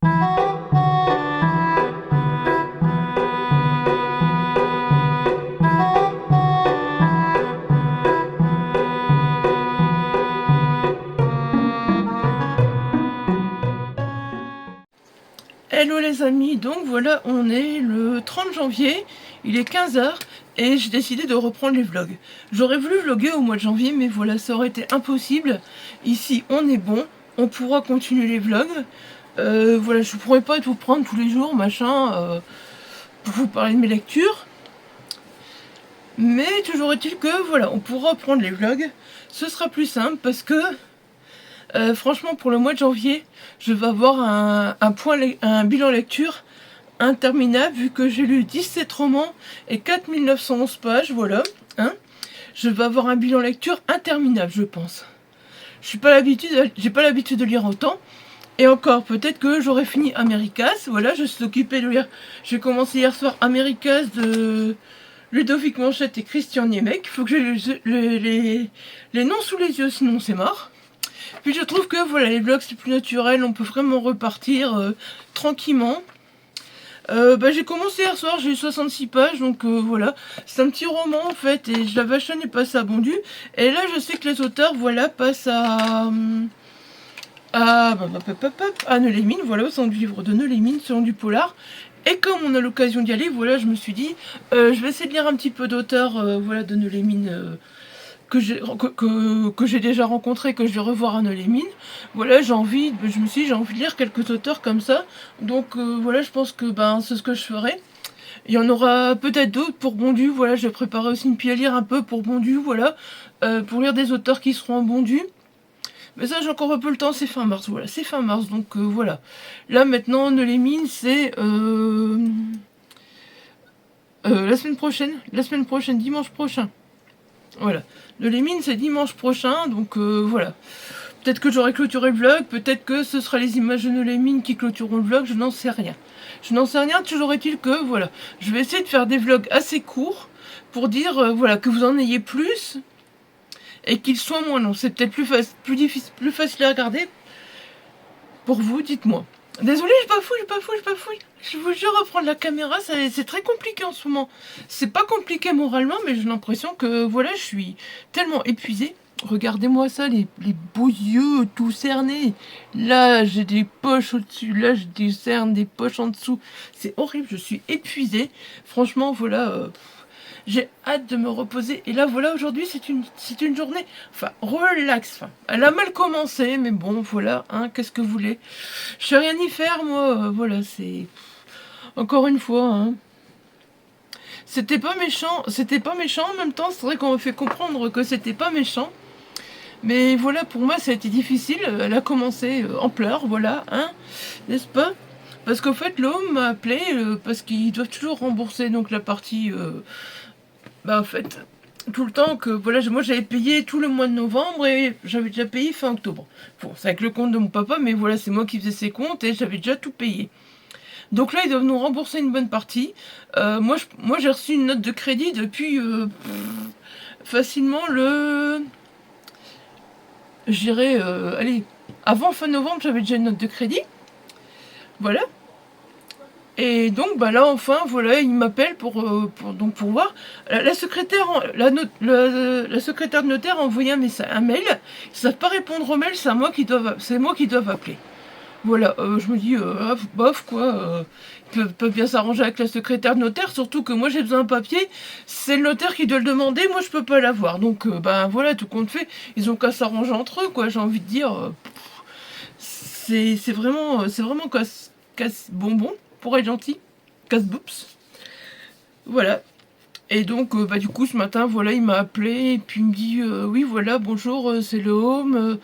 Hello les amis, donc voilà, on est le 30 janvier, il est 15h et j'ai décidé de reprendre les vlogs. J'aurais voulu vlogger au mois de janvier, mais voilà, ça aurait été impossible. Ici, on est bon, on pourra continuer les vlogs. Voilà, je pourrais pas tout prendre tous les jours, machin, pour vous parler de mes lectures. Mais toujours est-il que, voilà, on pourra prendre les vlogs. Ce sera plus simple parce que franchement, pour le mois de janvier, je vais avoir un bilan lecture interminable, vu que j'ai lu 17 romans et 4911 pages, voilà. Hein, je vais avoir un bilan lecture interminable, je pense. J'ai pas l'habitude de lire autant. Et encore, peut-être que j'aurai fini Americas. Voilà, je suis occupée de lire. J'ai commencé hier soir Americas de Ludovic Manchette et Christian Niemek. Il faut que j'ai les noms sous les yeux, sinon c'est mort. Puis je trouve que voilà, les vlogs c'est plus naturel, on peut vraiment repartir tranquillement. J'ai commencé hier soir, j'ai eu 66 pages, donc voilà. C'est un petit roman en fait, et je la vachonne et passe à Bondu. Et là je sais que les auteurs, voilà, passent à Neulémine, voilà, au sein du livre de Neulémine, selon du polar. Et comme on a l'occasion d'y aller, voilà, je me suis dit, je vais essayer de lire un petit peu d'auteurs, voilà, de Neulémine, que j'ai déjà rencontré, que je vais revoir à Neulémine. Voilà, je me suis dit, j'ai envie de lire quelques auteurs comme ça. Donc voilà, je pense que c'est ce que je ferai. Il y en aura peut-être d'autres pour Bondu. Voilà, je vais préparer aussi une pile à lire un peu pour Bondu. Voilà, pour lire des auteurs qui seront en Bondu. Mais ça, j'ai encore un peu le temps, c'est fin mars. Voilà, c'est fin mars, donc voilà. Là, maintenant, Neulémine, c'est la semaine prochaine, dimanche prochain. Voilà. Neulémine, c'est dimanche prochain, donc voilà. Peut-être que j'aurai clôturé le vlog, peut-être que ce sera les images de Neulémine qui clôtureront le vlog, je n'en sais rien. Je n'en sais rien, toujours est-il que, voilà. Je vais essayer de faire des vlogs assez courts pour dire, voilà, que vous en ayez plus et qu'ils soient moins longs. C'est peut-être plus facile à regarder pour vous, dites-moi. Désolée, je bafouille. Je vous jure, reprendre la caméra, c'est très compliqué en ce moment. C'est pas compliqué moralement, mais j'ai l'impression que, voilà, je suis tellement épuisée. Regardez-moi ça, les beaux yeux tout cernés. Là, j'ai des poches au-dessus. Là, j'ai des cernes, des poches en dessous. C'est horrible, je suis épuisée. Franchement, voilà, j'ai hâte de me reposer. Et là, voilà, aujourd'hui, c'est une journée, enfin, relax. Enfin, elle a mal commencé, mais bon, voilà, hein, qu'est-ce que vous voulez. Je sais rien y faire, moi. Voilà, c'est... Encore une fois, hein. C'était pas méchant, en même temps, c'est vrai qu'on m'a fait comprendre que c'était pas méchant. Mais voilà, pour moi, ça a été difficile. Elle a commencé en pleurs, voilà, hein, n'est-ce pas? Parce qu'en fait, l'homme m'a appelé parce qu'ils doivent toujours rembourser donc la partie... en fait, tout le temps que, voilà, moi j'avais payé tout le mois de novembre et j'avais déjà payé fin octobre. Bon, c'est avec le compte de mon papa, mais voilà, c'est moi qui faisais ses comptes et j'avais déjà tout payé. Donc là, ils doivent nous rembourser une bonne partie. Moi, j'ai reçu une note de crédit depuis facilement je dirais, allez, avant fin novembre, j'avais déjà une note de crédit. Voilà. Et donc là enfin voilà, il m'appelle pour voir. La secrétaire la secrétaire de notaire a envoyé un mail. Ils savent pas répondre au mail, c'est moi qui dois appeler. Voilà, je me dis bof quoi, ils peuvent bien s'arranger avec la secrétaire de notaire, surtout que moi j'ai besoin d'un papier, c'est le notaire qui doit le demander, moi je peux pas l'avoir. Donc voilà, tout compte fait, ils ont qu'à s'arranger entre eux quoi, j'ai envie de dire. C'est vraiment casse bonbon pour être gentil, casse boops. Voilà. Et donc du coup ce matin voilà, il m'a appelé et puis il me dit oui voilà, bonjour, c'est le home,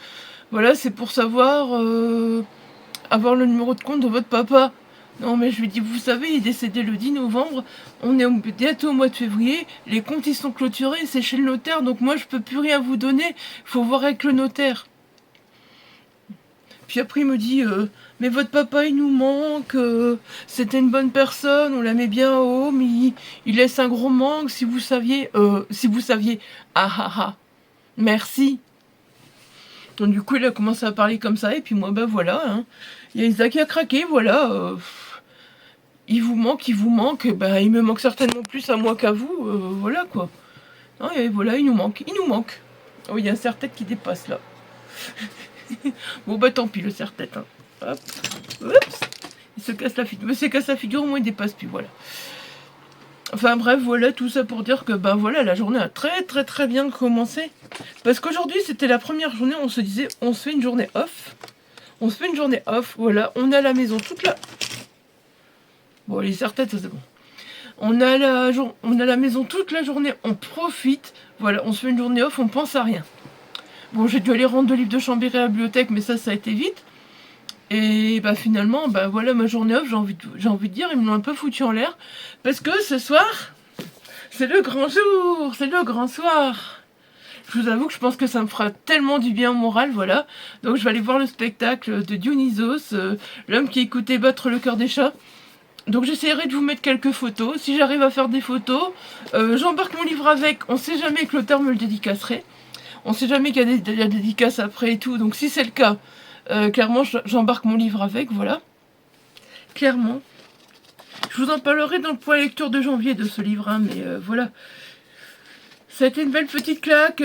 voilà, c'est pour savoir avoir le numéro de compte de votre papa. Non mais je lui dis, vous savez, il est décédé le 10 novembre, on est bientôt au mois de février, les comptes ils sont clôturés, c'est chez le notaire, donc moi je peux plus rien vous donner, faut voir avec le notaire. Puis après il me dit mais votre papa il nous manque, c'était une bonne personne, on l'aimait bien au home, il laisse un gros manque, si vous saviez, ah ah ah, merci. Donc du coup il a commencé à parler comme ça et puis moi voilà, hein. Il y a Isa qui a craqué, voilà. Il vous manque. Bah, il me manque certainement plus à moi qu'à vous, voilà quoi. Non, et voilà, il nous manque. Oh, il y a un serre-tête qui dépasse là. Bon bah tant pis le serre-tête. Hein. Hop. Oups. Il se casse la figure. Mais c'est casse la figure, au moins il dépasse plus, voilà. Enfin bref, voilà, tout ça pour dire que ben voilà, la journée a très bien commencé. Parce qu'aujourd'hui c'était la première journée, on se disait on se fait une journée off. On se fait une journée off, voilà, on est à la maison toute la... Bon les serre-têtes ça c'est bon. On a la maison toute la journée, on profite, voilà, on se fait une journée off, on pense à rien. Bon j'ai dû aller rendre 2 livres de Chambéry à la bibliothèque, mais ça a été vite. Et bah finalement, bah voilà ma journée off, j'ai envie de dire, ils me l'ont un peu foutu en l'air. Parce que ce soir, c'est le grand jour, c'est le grand soir. Je vous avoue que je pense que ça me fera tellement du bien au moral, voilà. Donc je vais aller voir le spectacle de Dionysos, l'homme qui écoutait battre le cœur des chats. Donc j'essaierai de vous mettre quelques photos. Si j'arrive à faire des photos, j'embarque mon livre avec. On sait jamais que l'auteur me le dédicacerait. On sait jamais qu'il y a des dédicaces après et tout. Donc si c'est le cas... clairement, j'embarque mon livre avec, voilà. Clairement. Je vous en parlerai dans le point lecture de janvier de ce livre, hein, mais voilà. Ça a été une belle petite claque,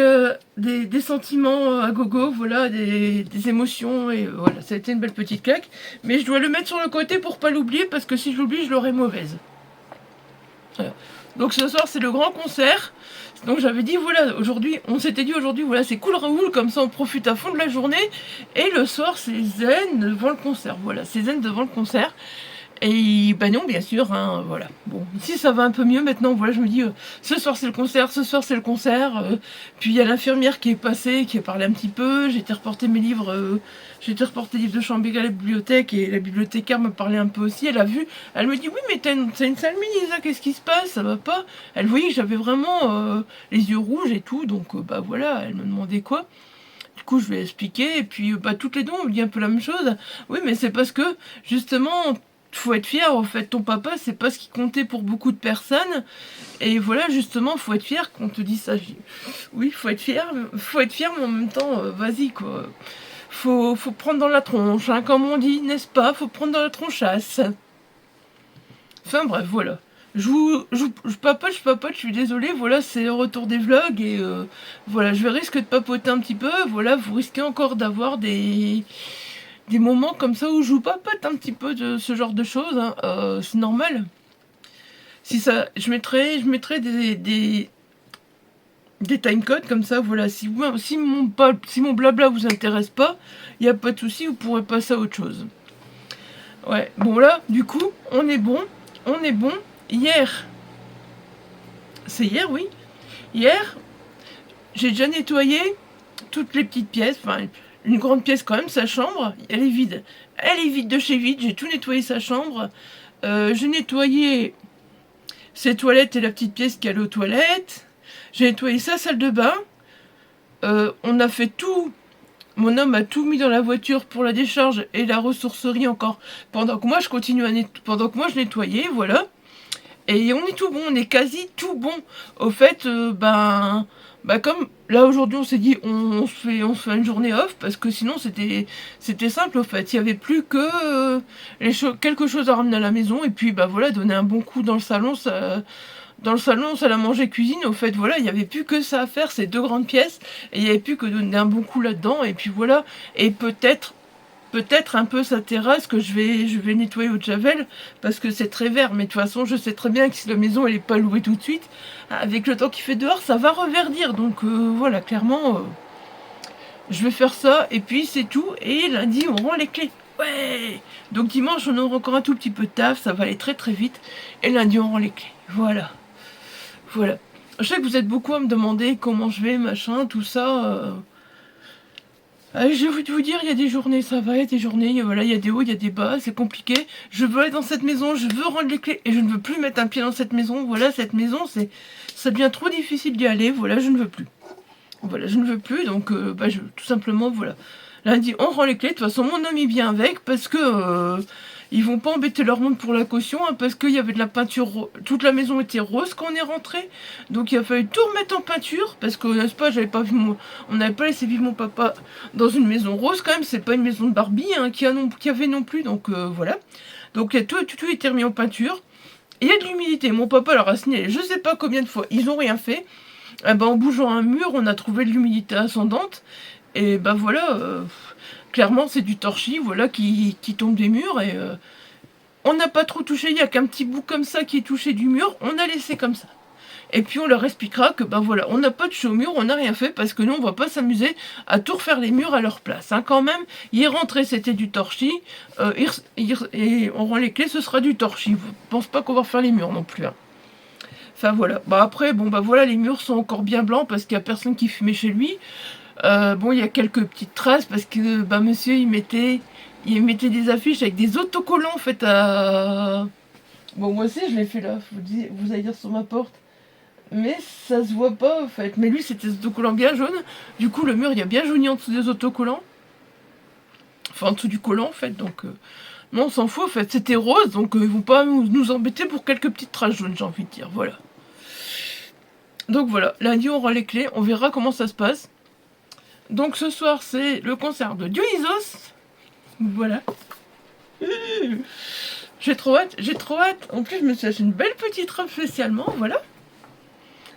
des sentiments à gogo, voilà, des émotions, et voilà, ça a été une belle petite claque. Mais je dois le mettre sur le côté pour pas l'oublier, parce que si je l'oublie, je l'aurai mauvaise. Voilà. Donc ce soir, c'est le grand concert. Donc j'avais dit, voilà, aujourd'hui, on s'était dit aujourd'hui, voilà, c'est cool Raoul, comme ça on profite à fond de la journée. Et le soir, c'est zen devant le concert. Voilà, c'est zen devant le concert. Et ben non, bien sûr, hein, voilà. Bon, ici ça va un peu mieux maintenant. Voilà, je me dis, ce soir c'est le concert, ce soir c'est le concert. Puis il y a l'infirmière qui est passée, qui a parlé un petit peu. J'ai été reporter mes livres, j'ai été reporter les livres de Chambéry à la bibliothèque et la bibliothécaire me parlait un peu aussi. Elle a vu, elle me dit, oui, mais t'as une sale mine, Isa, qu'est-ce qui se passe? Ça va pas? Elle voyait que j'avais vraiment les yeux rouges et tout, donc bah voilà, elle me demandait quoi. Du coup, je vais expliquer, et puis bah, toutes les deux, on me dit un peu la même chose. Oui, mais c'est parce que, justement, faut être fier, en fait, ton papa, c'est pas ce qui comptait pour beaucoup de personnes. Et voilà, justement, faut être fier qu'on te dise ça. Oui, faut être fier, mais en même temps, vas-y, quoi. Faut prendre dans la tronche, hein, comme on dit, n'est-ce pas? Faut prendre dans la tronchasse. Enfin bref, voilà. Je papote, je suis désolée, voilà, c'est le retour des vlogs, et voilà, je vais risquer de papoter un petit peu, voilà, vous risquez encore d'avoir des moments comme ça où je vous papote un petit peu de ce genre de choses, hein, c'est normal. Si ça, je mettrai des timecodes comme ça, voilà, si mon blabla vous intéresse pas, il n'y a pas de souci, vous pourrez passer à autre chose. Ouais, bon là, du coup, on est bon. Hier, c'est hier, oui. Hier, j'ai déjà nettoyé toutes les petites pièces, enfin, une grande pièce quand même, sa chambre, elle est vide. Elle est vide de chez vide, j'ai tout nettoyé sa chambre. J'ai nettoyé ses toilettes et la petite pièce qui est aux toilettes. J'ai nettoyé sa salle de bain. On a fait tout. Mon homme a tout mis dans la voiture pour la décharge et la ressourcerie encore. Pendant que moi je nettoyais, voilà. Et on est tout bon, on est quasi tout bon. Au fait, comme là aujourd'hui on s'est dit on se fait une journée off, parce que sinon c'était simple au fait. Il n'y avait plus que quelque chose à ramener à la maison, et puis bah voilà, donner un bon coup dans le salon, salle à manger, cuisine, au fait, voilà, il n'y avait plus que ça à faire, ces 2 grandes pièces, et il n'y avait plus que donner un bon coup là-dedans, et puis voilà, et peut-être un peu sa terrasse que je vais nettoyer au javel, parce que c'est très vert, mais de toute façon, je sais très bien que si la maison, elle n'est pas louée tout de suite, avec le temps qu'il fait dehors, ça va reverdir, donc voilà, clairement, je vais faire ça, et puis c'est tout, et lundi, on rend les clés. Ouais. Donc dimanche, on aura encore un tout petit peu de taf, ça va aller très très vite, et lundi, on rend les clés. Voilà. Je sais que vous êtes beaucoup à me demander comment je vais, machin, tout ça. Je vais vous dire, il y a des journées, ça va, il y a des journées, voilà, il y a des hauts, il y a des bas, c'est compliqué. Je veux aller dans cette maison, je veux rendre les clés, et je ne veux plus mettre un pied dans cette maison. Voilà, cette maison, ça devient trop difficile d'y aller, voilà, je ne veux plus. Voilà, je ne veux plus, donc tout simplement, voilà. Lundi, on rend les clés, de toute façon, mon homme, il vient avec, parce que Ils vont pas embêter leur monde pour la caution, hein, parce qu'il y avait de la peinture, toute la maison était rose quand on est rentré, donc il a fallu tout remettre en peinture, parce que, n'est-ce pas, on n'avait pas laissé vivre mon papa dans une maison rose quand même, c'est pas une maison de Barbie, hein, qu'il y avait non plus, donc voilà. Donc tout été remis en peinture. Et il y a de l'humidité. Mon papa leur a signé, je sais pas combien de fois, ils ont rien fait. Eh ben, en bougeant un mur, on a trouvé de l'humidité ascendante. Et ben voilà, clairement c'est du torchis, voilà, qui tombe des murs. Et on n'a pas trop touché, il n'y a qu'un petit bout comme ça qui est touché du mur, on a laissé comme ça. Et puis on leur expliquera que ben voilà, on n'a pas touché au mur, on n'a rien fait parce que nous on va pas s'amuser à tout refaire les murs à leur place. Hein, quand même, il est rentré, c'était du torchis, et on rend les clés, ce sera du torchis. Je pense pas qu'on va refaire les murs non plus. Hein. Enfin voilà. Bah après, bon bah voilà, les murs sont encore bien blancs parce qu'il y a personne qui fumait chez lui. Bon, il y a quelques petites traces parce que bah monsieur il mettait des affiches avec des autocollants en fait à. Bon moi aussi je l'ai fait là, vous allez dire sur ma porte. Mais ça se voit pas en fait. Mais lui c'était des autocollants bien jaunes. Du coup le mur il y a bien jauni en dessous des autocollants. Enfin en dessous du collant en fait. Donc non on s'en fout en fait. C'était rose donc ils vont pas nous embêter pour quelques petites traces jaunes j'ai envie de dire. Voilà. Donc voilà. Lundi on aura les clés. On verra comment ça se passe. Donc ce soir c'est le concert de Dionysos. Voilà. J'ai trop hâte. En plus je me suis acheté une belle petite robe spécialement. Voilà.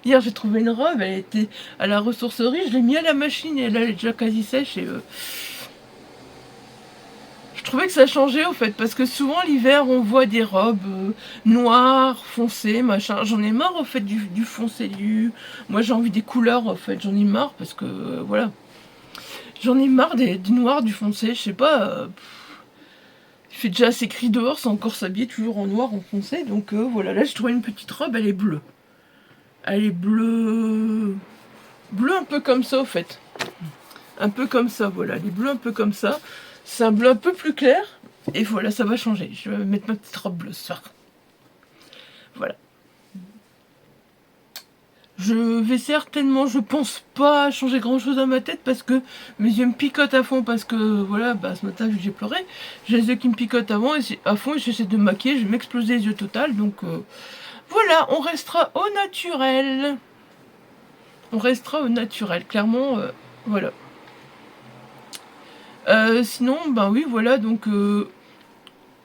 Hier, j'ai trouvé une robe, elle était à la ressourcerie, je l'ai mis à la machine et elle est déjà quasi sèche. Et je trouvais que ça changeait au fait, parce que souvent l'hiver, on voit des robes noires, foncées, machin. J'en ai marre au fait du foncé, Moi, j'ai envie des couleurs, au fait, j'en ai marre, parce que, voilà. J'en ai marre du noir, du foncé, je sais pas. Il fait déjà assez gris dehors, sans encore s'habiller toujours en noir, en foncé. Donc voilà, là, j'ai trouvé une petite robe, elle est bleue. Elle est bleue un peu comme ça au fait. Un peu comme ça, voilà. Elle est bleue un peu comme ça. C'est un bleu un peu plus clair. Et voilà, ça va changer. Je vais mettre ma petite robe bleue ce soir. Voilà. Je vais certainement, je pense pas changer grand chose à ma tête parce que mes yeux me picotent à fond parce que voilà, bah ce matin j'ai pleuré. J'ai les yeux qui me picotent à fond et j'essaie de me maquiller, je vais m'exploser les yeux total. Donc voilà, on restera au naturel. On restera au naturel, clairement, voilà. Sinon, ben oui, voilà, donc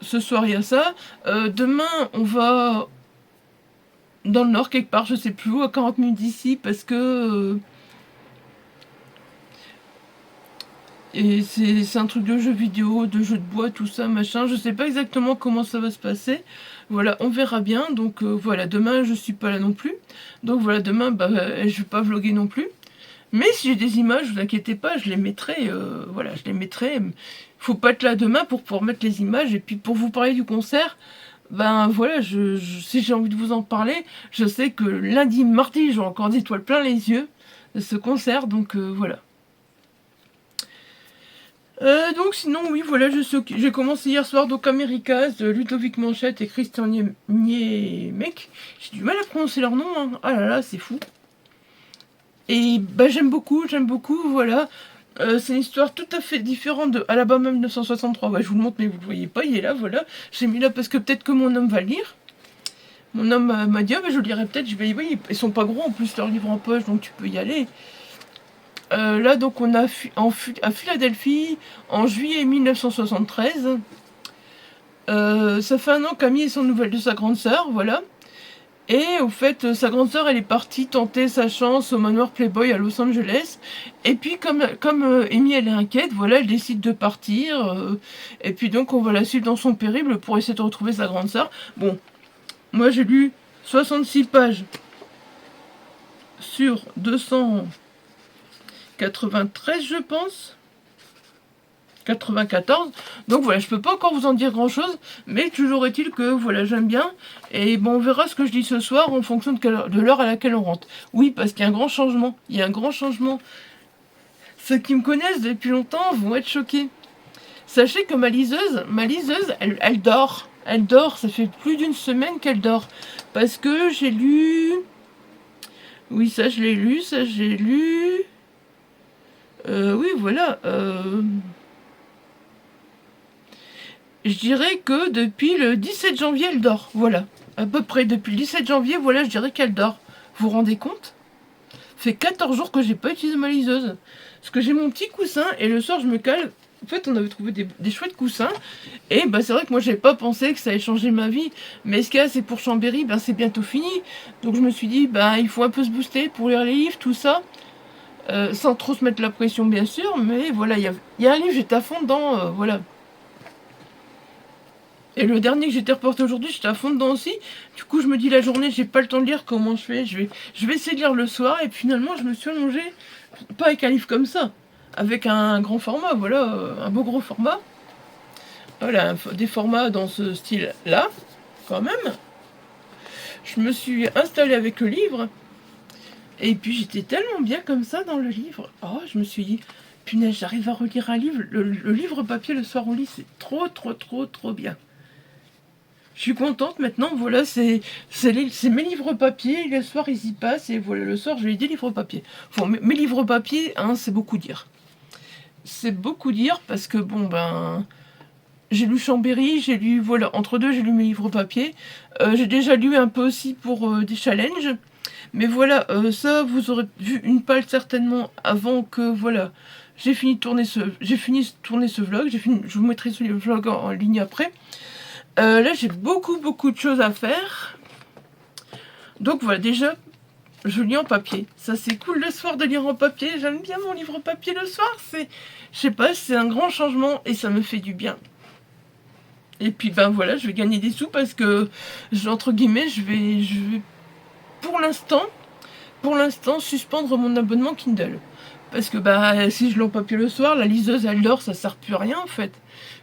ce soir il y a ça. Demain, on va dans le nord, quelque part, je sais plus où, à 40 minutes d'ici, parce que. Et c'est un truc de jeux vidéo, de jeux de bois, tout ça, machin. Je sais pas exactement comment ça va se passer. Voilà, on verra bien. Donc voilà, demain, je suis pas là non plus. Donc voilà, demain, bah, je vais pas vlogger non plus. Mais si j'ai des images, vous inquiétez pas, je les mettrai. Voilà, je les mettrai. Faut pas être là demain pour pouvoir mettre les images. Et puis pour vous parler du concert, ben voilà, si j'ai envie de vous en parler, je sais que lundi, mardi, j'aurai encore des étoiles plein les yeux de ce concert. Donc voilà. Donc sinon, oui, voilà, j'ai commencé hier soir donc Americas de Ludovic Manchette et Christian Niemek. J'ai du mal à prononcer leur nom, hein. Ah là là, c'est fou. Et bah j'aime beaucoup, voilà. C'est une histoire tout à fait différente de Alabama 1963. Bah, je vous le montre, mais vous le voyez pas, il est là, voilà. J'ai mis là parce que peut-être que mon homme va le lire. Mon homme m'a dit, ah, bah, je le lirai peut-être. Je vais, oui, ils sont pas gros en plus, leurs livres en poche, donc tu peux y aller. Là, donc, on a à Philadelphie en juillet 1973. Ça fait un an qu'Amy est sans nouvelles de sa grande sœur, voilà. Et au fait, sa grande sœur, elle est partie tenter sa chance au manoir Playboy à Los Angeles. Et puis, comme Amy, elle est inquiète, voilà, elle décide de partir. Et puis donc, on va la suivre dans son périple pour essayer de retrouver sa grande sœur. Bon, moi j'ai lu 66 pages sur 293, je pense. 94. Donc voilà, je peux pas encore vous en dire grand chose, mais toujours est-il que voilà, j'aime bien. Et bon, on verra ce que je dis ce soir en fonction de l'heure à laquelle on rentre. Oui, parce qu'il y a un grand changement. Il y a un grand changement. Ceux qui me connaissent depuis longtemps vont être choqués. Sachez que ma liseuse, elle dort. Elle dort, ça fait plus d'une semaine qu'elle dort. Parce que j'ai lu... Oui, ça je l'ai lu, ça j'ai lu... Oui, voilà. Je dirais que depuis le 17 janvier, elle dort. Voilà. À peu près depuis le 17 janvier, voilà, je dirais qu'elle dort. Vous vous rendez compte? Ça fait 14 jours que j'ai pas utilisé ma liseuse. Parce que j'ai mon petit coussin et le soir je me cale. En fait, on avait trouvé des chouettes coussins. Et bah, c'est vrai que moi, j'avais pas pensé que ça allait changer ma vie. Mais ce qu'il y a, c'est pour Chambéry, ben, c'est bientôt fini. Donc je me suis dit, bah, il faut un peu se booster pour lire les livres, tout ça. Sans trop se mettre la pression, bien sûr. Mais voilà, il y a un livre, j'étais à fond dedans. Voilà. Et le dernier que j'étais reporté aujourd'hui, j'étais à fond dedans aussi. Du coup, je me dis la journée, j'ai pas le temps de lire, comment je fais? Je vais essayer de lire le soir. Et puis, finalement, je me suis allongée, pas avec un livre comme ça, avec un grand format, voilà, un beau gros format. Voilà, des formats dans ce style-là, quand même. Je me suis installée avec le livre. Et puis, j'étais tellement bien comme ça dans le livre. Oh, je me suis dit, punaise, j'arrive à relire un livre. Le livre papier le soir au lit, c'est trop, trop, trop, trop bien. Je suis contente maintenant, voilà, c'est mes livres papier, le soir ils y passent, et voilà, le soir je lis des livres papier. Bon, mes livres papier, hein, c'est beaucoup dire. C'est beaucoup dire parce que, bon, ben, j'ai lu Chambéry, j'ai lu, voilà, entre deux, j'ai lu mes livres papier. J'ai déjà lu un peu aussi pour des challenges. Mais voilà, ça, vous aurez vu une page certainement avant que, voilà, j'ai fini de tourner ce vlog. Je vous mettrai ce vlog en ligne après. Là, j'ai beaucoup de choses à faire. Donc voilà, déjà, je lis en papier. Ça, c'est cool le soir de lire en papier. J'aime bien mon livre papier le soir. Je sais pas, c'est un grand changement et ça me fait du bien. Et puis, ben voilà, je vais gagner des sous parce que, entre guillemets, je vais pour l'instant, suspendre mon abonnement Kindle. Parce que, bah, si je lis en papier le soir, la liseuse, elle dort, ça sert plus à rien, en fait.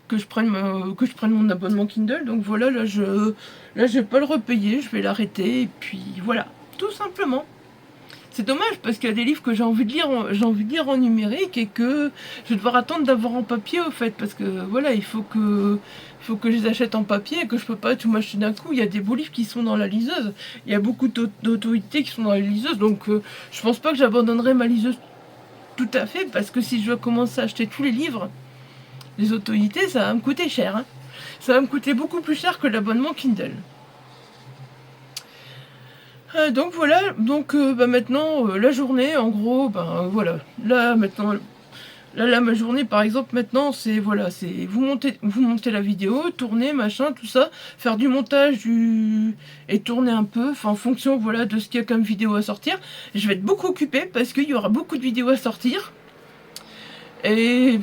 Que je prenne mon abonnement Kindle. Donc voilà, là je vais pas le repayer, je vais l'arrêter et puis voilà, tout simplement. C'est dommage parce qu'il y a des livres que j'ai envie de lire en numérique et que je vais devoir attendre d'avoir en papier au fait parce que voilà, il faut que je les achète en papier et que je peux pas tout m'acheter d'un coup. Il y a des beaux livres qui sont dans la liseuse, il y a beaucoup d'autorités qui sont dans la liseuse, donc je pense pas que j'abandonnerai ma liseuse tout à fait parce que si je dois commencer à acheter tous les livres, les autorités, ça va me coûter cher. Hein. Ça va me coûter beaucoup plus cher que l'abonnement Kindle. Donc voilà, donc bah maintenant, la journée, en gros, ben voilà. Là, maintenant, là, ma journée, par exemple, maintenant, c'est, voilà, c'est vous montez la vidéo, tourner, machin, tout ça, faire du montage, et tourner un peu, enfin, en fonction, voilà, de ce qu'il y a comme vidéo à sortir. Je vais être beaucoup occupée parce qu'il y aura beaucoup de vidéos à sortir. Et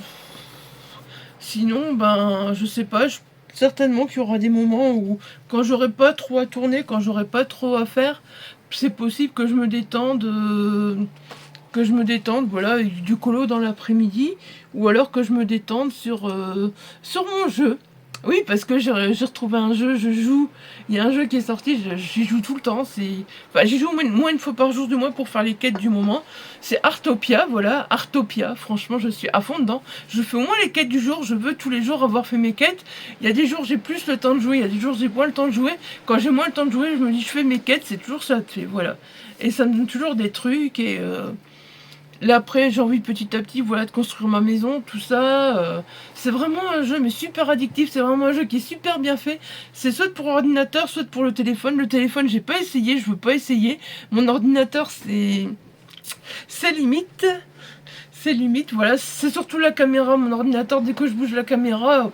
sinon, ben, je sais pas, certainement qu'il y aura des moments où, quand j'aurai pas trop à tourner, quand j'aurai pas trop à faire, c'est possible que je me détende, voilà, du colo dans l'après-midi, ou alors que je me détende sur mon jeu. Oui, parce que j'ai retrouvé un jeu, je joue. Il y a un jeu qui est sorti, j'y joue tout le temps. Enfin, j'y joue au moins une fois par jour du moins pour faire les quêtes du moment. C'est Artopia, voilà, Artopia. Franchement, je suis à fond dedans. Je fais au moins les quêtes du jour. Je veux tous les jours avoir fait mes quêtes. Il y a des jours j'ai plus le temps de jouer, il y a des jours j'ai moins le temps de jouer. Quand j'ai moins le temps de jouer, je me dis je fais mes quêtes, c'est toujours ça de fait, voilà. Et ça me donne toujours des trucs et là après j'ai envie petit à petit, voilà, de construire ma maison, tout ça. C'est vraiment un jeu mais super addictif, c'est vraiment un jeu qui est super bien fait. C'est soit pour ordinateur, soit pour le téléphone. Le téléphone j'ai pas essayé, je veux pas essayer. Mon ordinateur c'est limite. C'est limite, voilà. C'est surtout la caméra, mon ordinateur, dès que je bouge la caméra,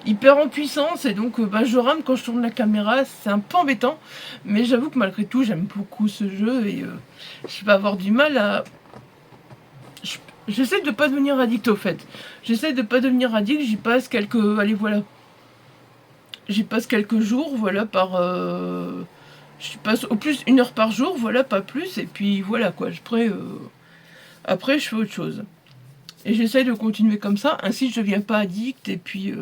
il perd en puissance et donc bah, je rame quand je tourne la caméra, c'est un peu embêtant. Mais j'avoue que malgré tout j'aime beaucoup ce jeu et je vais avoir du mal à... J'essaie de pas devenir addict au fait. J'essaie de pas devenir addict, j'y passe quelques... Allez voilà. J'y passe quelques jours, voilà, j'y passe au plus 1 heure par jour, voilà, pas plus. Et puis voilà quoi, après je fais autre chose. Et j'essaie de continuer comme ça, ainsi je deviens pas addict et puis...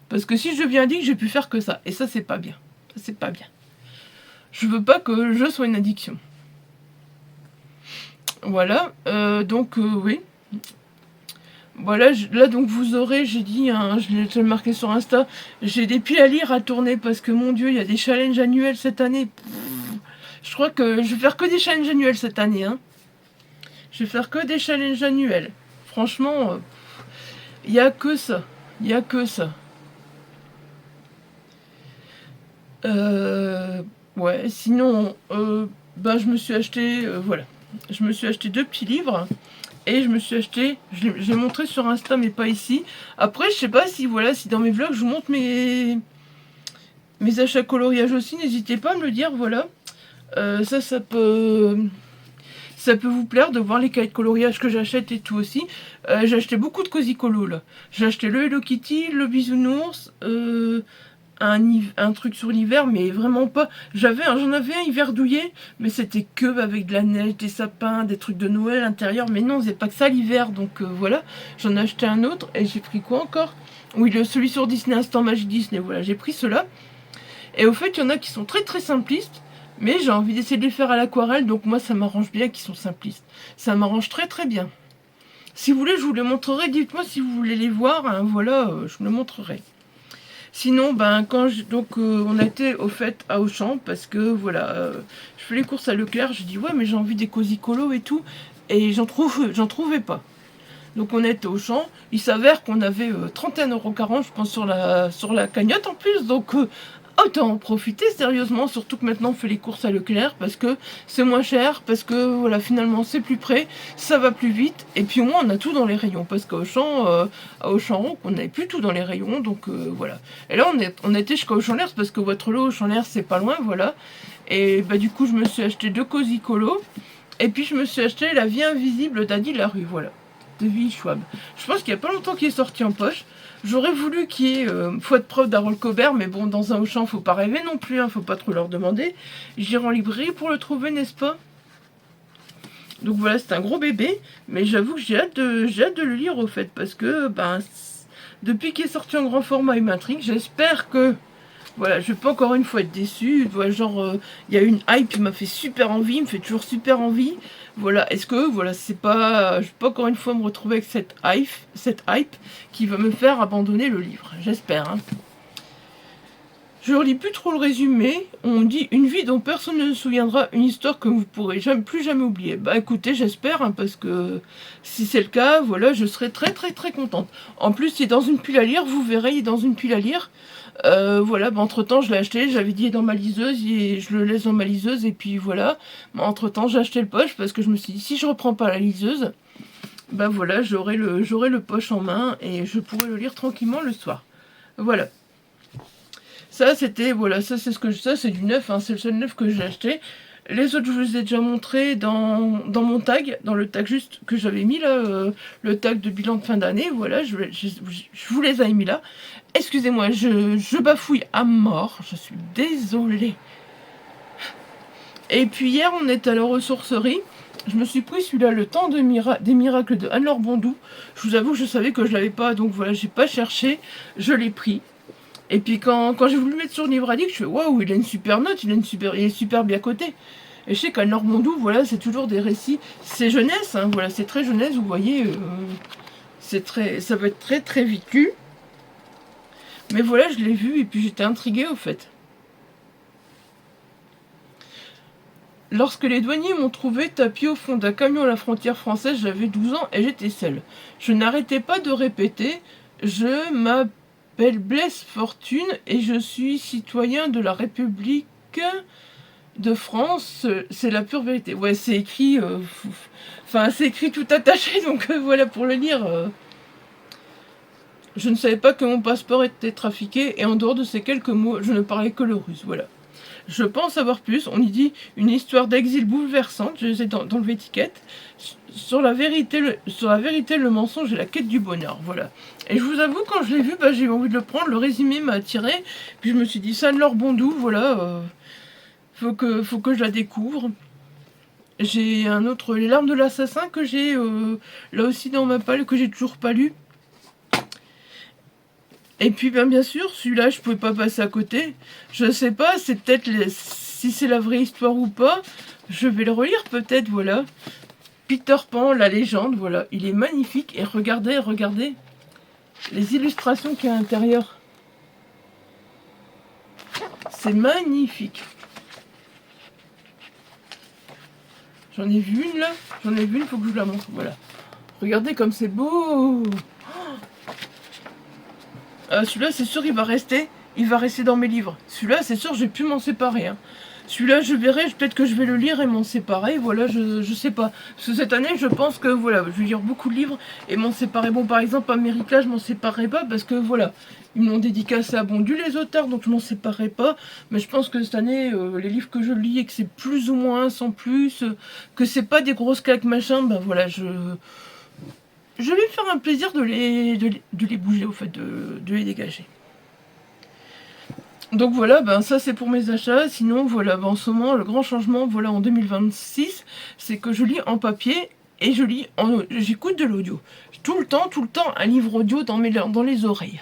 Parce que si je deviens addict, je vais plus faire que ça. Et ça c'est pas bien. Ça c'est pas bien. Je veux pas que le jeu soit une addiction. Voilà, donc oui. Voilà, là donc vous aurez, j'ai dit, hein, je l'ai marqué sur Insta, j'ai des piles à lire à tourner parce que mon Dieu, il y a des challenges annuels cette année. Je crois que je vais faire que des challenges annuels cette année. Hein. Je vais faire que des challenges annuels. Franchement, il n'y a que ça. Il n'y a que ça. Ouais, sinon, ben, je me suis acheté, voilà. Je me suis acheté 2 petits livres. Et je me suis acheté, je l'ai montré sur Insta, mais pas ici. Après, je sais pas si, voilà, si dans mes vlogs, je vous montre mes achats coloriage aussi. N'hésitez pas à me le dire, voilà. Ça peut vous plaire de voir les cahiers de coloriage que j'achète et tout aussi. J'ai acheté beaucoup de Cozy Colo, là. J'ai acheté le Hello Kitty, le Bisounours, un truc sur l'hiver, mais vraiment pas. J'en avais un hiver douillet, mais c'était que avec de la neige, des sapins, des trucs de Noël à l'intérieur. Mais non, c'est pas que ça l'hiver, donc voilà. J'en ai acheté un autre et j'ai pris quoi encore? Oui, celui sur Disney, Instant Magic Disney, voilà, j'ai pris cela. Et au fait, il y en a qui sont très très simplistes, mais j'ai envie d'essayer de les faire à l'aquarelle, donc moi ça m'arrange bien qu'ils sont simplistes. Ça m'arrange très très bien. Si vous voulez, je vous les montrerai. Dites-moi si vous voulez les voir, hein, voilà, je vous les montrerai. Sinon, ben, on a été au fait à Auchan parce que voilà, je fais les courses à Leclerc. Je dis ouais, mais j'ai envie des Cozy Colo et tout, et j'en trouvais pas. Donc on est au Auchan. Il s'avère qu'on avait 31,40 €, je pense, sur la cagnotte en plus. Donc autant en profiter sérieusement, surtout que maintenant on fait les courses à Leclerc parce que c'est moins cher, parce que voilà, finalement c'est plus près, ça va plus vite, et puis au moins on a tout dans les rayons, parce qu'à Auchan, on n'avait plus tout dans les rayons, donc voilà. Et là on était jusqu'à Auchan-Lers, parce que Waterloo, Auchan-Lers c'est pas loin, voilà. Et bah du coup je me suis acheté 2 Cozy Colo, et puis je me suis acheté La Vie Invisible d'Adi Larue, voilà, de Vie Schwab. Je pense qu'il y a pas longtemps qu'il est sorti en poche. J'aurais voulu qu'il y ait Foi de preuve d'Harold Cobert, mais bon, dans un Auchan, faut pas rêver non plus, hein, faut pas trop leur demander. J'irai en librairie pour le trouver, n'est-ce pas? Donc voilà, c'est un gros bébé, mais j'avoue que j'ai hâte de le lire au fait, parce que ben, depuis qu'il est sorti en grand format, il m'intrigue. J'espère que voilà, je vais pas encore une fois être déçue. Voilà, genre, il y a une hype qui m'a fait super envie, il me fait toujours super envie. Voilà, est-ce que, voilà, je vais pas encore une fois me retrouver avec cette hype qui va me faire abandonner le livre. J'espère, hein. Je relis plus trop le résumé. On dit une vie dont personne ne se souviendra, une histoire que vous pourrez plus jamais oublier. Bah écoutez, j'espère, hein, parce que si c'est le cas, voilà, je serai très très très contente. En plus, il est dans une pile à lire, vous verrez, il est dans une pile à lire. Voilà, bah, entre temps je l'ai acheté, j'avais dit dans ma liseuse, et je le laisse dans ma liseuse, et puis voilà. Bah, entre temps j'ai acheté le poche parce que je me suis dit si je reprends pas la liseuse, bah voilà, j'aurai le poche en main et je pourrai le lire tranquillement le soir. Voilà. Ça c'était, voilà, ça c'est du neuf, hein, c'est le seul neuf que j'ai acheté. Les autres je vous les ai déjà montrés dans mon tag, dans le tag juste que j'avais mis là, le tag de bilan de fin d'année, voilà, je vous les ai mis là. Excusez-moi, je bafouille à mort, je suis désolée. Et puis hier, on est à la ressourcerie. Je me suis pris celui-là, Le Temps des miracles de Anne-Laure Bondou. Je vous avoue que je savais que je l'avais pas, donc voilà, j'ai pas cherché, je l'ai pris. Et puis quand j'ai voulu le mettre sur Livre Addict, je fais waouh, il a une super note, il est super bien coté. Et je sais qu'Anne-Laure Bondou, voilà, c'est toujours des récits, c'est jeunesse, hein, voilà, c'est très jeunesse, vous voyez, ça va être très très vite lu. Mais voilà, je l'ai vu et puis j'étais intriguée au fait. Lorsque les douaniers m'ont trouvé tapis au fond d'un camion à la frontière française, j'avais 12 ans et j'étais seule. Je n'arrêtais pas de répéter « Je m'appelle Blaise Fortune et je suis citoyen de la République de France. C'est la pure vérité. » Ouais, c'est écrit... c'est écrit tout attaché, donc voilà, pour le lire... Je ne savais pas que mon passeport était trafiqué et en dehors de ces quelques mots, je ne parlais que le russe, voilà. Je pense savoir plus, on y dit une histoire d'exil bouleversante, je les ai d'enlever l'étiquette, sur la vérité, le mensonge et la quête du bonheur, voilà. Et je vous avoue, quand je l'ai vu, bah, j'ai eu envie de le prendre, le résumé m'a attiré, puis je me suis dit, ça Anne-Laure Bondou, voilà, faut que je la découvre. J'ai un autre, Les larmes de l'assassin, que j'ai là aussi dans ma palle, que j'ai toujours pas lu. Et puis bien sûr, celui-là, je pouvais pas passer à côté. Je sais pas, c'est peut-être si c'est la vraie histoire ou pas. Je vais le relire peut-être, voilà. Peter Pan, la légende, voilà. Il est magnifique. Et regardez les illustrations qu'il y a à l'intérieur. C'est magnifique. J'en ai vu une là. Il faut que je vous la montre. Voilà. Regardez comme c'est beau. Celui-là, c'est sûr, il va rester dans mes livres. Celui-là, c'est sûr, j'ai pu m'en séparer. Hein. Celui-là, je verrai, peut-être que je vais le lire et m'en séparer. Voilà, je sais pas. Parce que cette année, je pense que voilà, je vais lire beaucoup de livres et m'en séparer. Bon, par exemple, America, je m'en séparerai pas parce que voilà, ils m'ont dédicacé à Bondu les auteurs, donc je m'en séparerai pas. Mais je pense que cette année, les livres que je lis et que c'est plus ou moins sans plus, que c'est pas des grosses claques machin, ben voilà, je vais me faire un plaisir de les bouger, au fait, de les dégager. Donc voilà, ben ça c'est pour mes achats. Sinon voilà, ben en ce moment le grand changement, voilà en 2026, c'est que je lis en papier et j'écoute de l'audio. Tout le temps un livre audio dans les oreilles.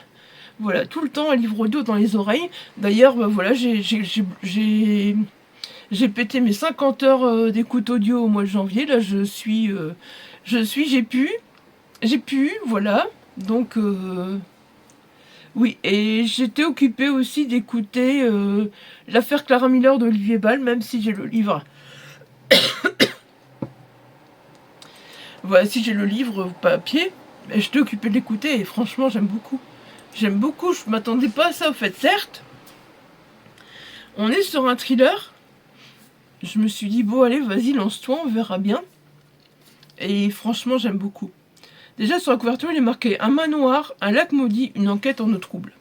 Voilà, tout le temps un livre audio dans les oreilles. D'ailleurs, ben voilà, j'ai pété mes 50 heures d'écoute audio au mois de janvier. Là, j'ai pu, voilà. Donc oui, et j'étais occupée aussi d'écouter l'affaire Clara Miller d'Olivier Ball, même si j'ai le livre. Voilà, si j'ai le livre papier, j'étais occupée de l'écouter et franchement, j'aime beaucoup. J'aime beaucoup, je m'attendais pas à ça, au fait. Certes, on est sur un thriller. Je me suis dit, bon, allez, vas-y, lance-toi, on verra bien. Et franchement, j'aime beaucoup. Déjà, sur la couverture, il est marqué un manoir, un lac maudit, une enquête en eau trouble.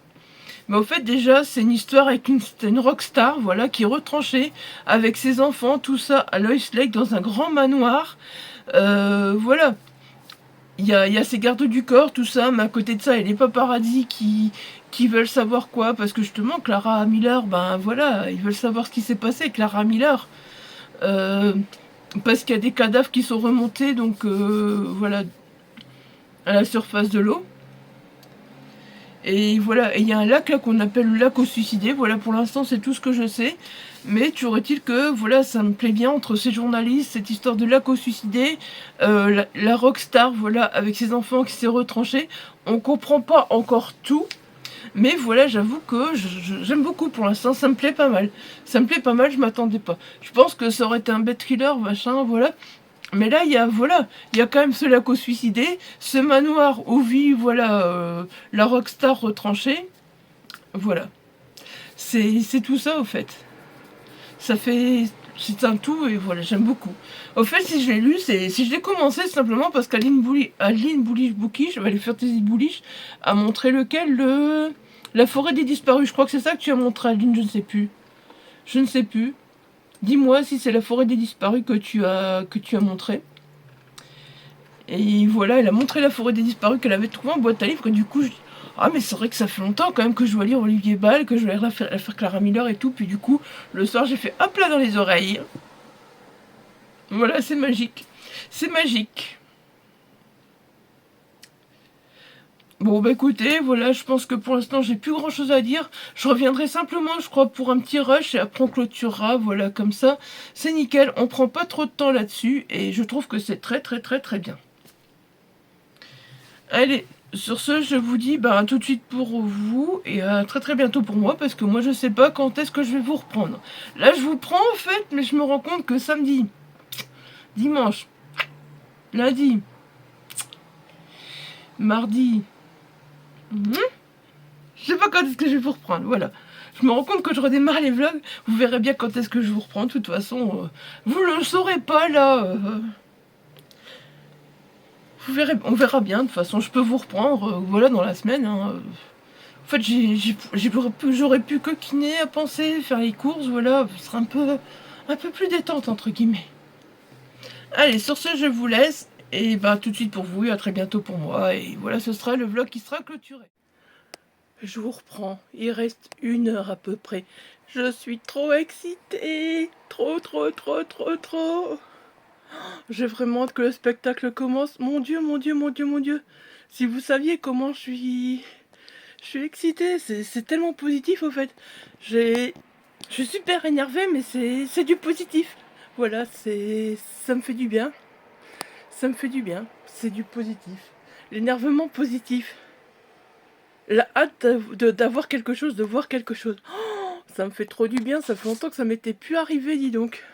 Mais au fait, déjà, c'est une histoire avec une rockstar, voilà, qui est retranchée avec ses enfants, tout ça à Lois Lake dans un grand manoir. Voilà. Il y a ses gardes du corps, tout ça, mais à côté de ça, il y a les paparazzis qui veulent savoir quoi, parce que justement, Clara Miller, ben voilà, ils veulent savoir ce qui s'est passé avec Clara Miller. Parce qu'il y a des cadavres qui sont remontés, donc voilà, à la surface de l'eau. Et voilà, et il y a un lac là qu'on appelle le lac aux suicidés. Voilà, pour l'instant, c'est tout ce que je sais. Mais tu aurais-il que, voilà, ça me plaît bien entre ces journalistes, cette histoire de lac aux suicidés, la rockstar, voilà, avec ses enfants qui s'est retranchée. On comprend pas encore tout. Mais voilà, j'avoue que j'aime beaucoup pour l'instant, ça me plaît pas mal. Ça me plaît pas mal, je m'attendais pas. Je pense que ça aurait été un bête thriller, machin, voilà. Mais là, il y a quand même ce lac aux suicidés, ce manoir où vit, voilà, la rockstar retranchée. Voilà. C'est tout ça, au fait. Ça fait... C'est un tout, et voilà, j'aime beaucoup. Au fait, si je l'ai lu, si je l'ai commencé, c'est simplement parce qu'Aline Bullish Bookish, les Fantasy Bullish, a montré La forêt des disparus. Je crois que c'est ça que tu as montré, Aline, je ne sais plus. Je ne sais plus. Dis-moi si c'est la forêt des disparus que tu as montré. Et voilà, elle a montré la forêt des disparus qu'elle avait trouvée en boîte à livres. Et du coup, je dis, ah, mais c'est vrai que ça fait longtemps quand même que je dois lire Olivier Ball, que je dois lire l'affaire Clara Miller et tout. Puis du coup, le soir, j'ai fait hop là dans les oreilles. Voilà, c'est magique. C'est magique. Bon, bah écoutez, voilà, je pense que pour l'instant, j'ai plus grand chose à dire. Je reviendrai simplement, je crois, pour un petit rush et après on clôturera, voilà, comme ça. C'est nickel, on prend pas trop de temps là-dessus et je trouve que c'est très, très, très, très bien. Allez, sur ce, je vous dis à tout de suite pour vous et à très très bientôt pour moi parce que moi je sais pas quand est-ce que je vais vous reprendre. Là je vous prends en fait, mais je me rends compte que samedi, dimanche, lundi, mardi, je sais pas quand est-ce que je vais vous reprendre, voilà. Je me rends compte que je redémarre les vlogs, vous verrez bien quand est-ce que je vous reprends, de toute façon, vous le saurez pas là. Vous verrez, on verra bien, de toute façon je peux vous reprendre, voilà, dans la semaine. Hein. En fait, j'aurais pu coquiner à penser, faire les courses, voilà, ce sera un peu plus détente, entre guillemets. Allez, sur ce, je vous laisse, et tout de suite pour vous, et à très bientôt pour moi, et voilà, ce sera le vlog qui sera clôturé. Je vous reprends, il reste 1 heure à peu près. Je suis trop excitée, trop. J'ai vraiment hâte que le spectacle commence. Mon Dieu. Si vous saviez comment je suis excitée, c'est tellement positif au fait. Je suis super énervée, mais c'est du positif. Voilà, ça me fait du bien. Ça me fait du bien. C'est du positif. L'énervement positif. La hâte d'avoir quelque chose, de voir quelque chose. Oh, ça me fait trop du bien. Ça fait longtemps que ça m'était plus arrivé, dis donc.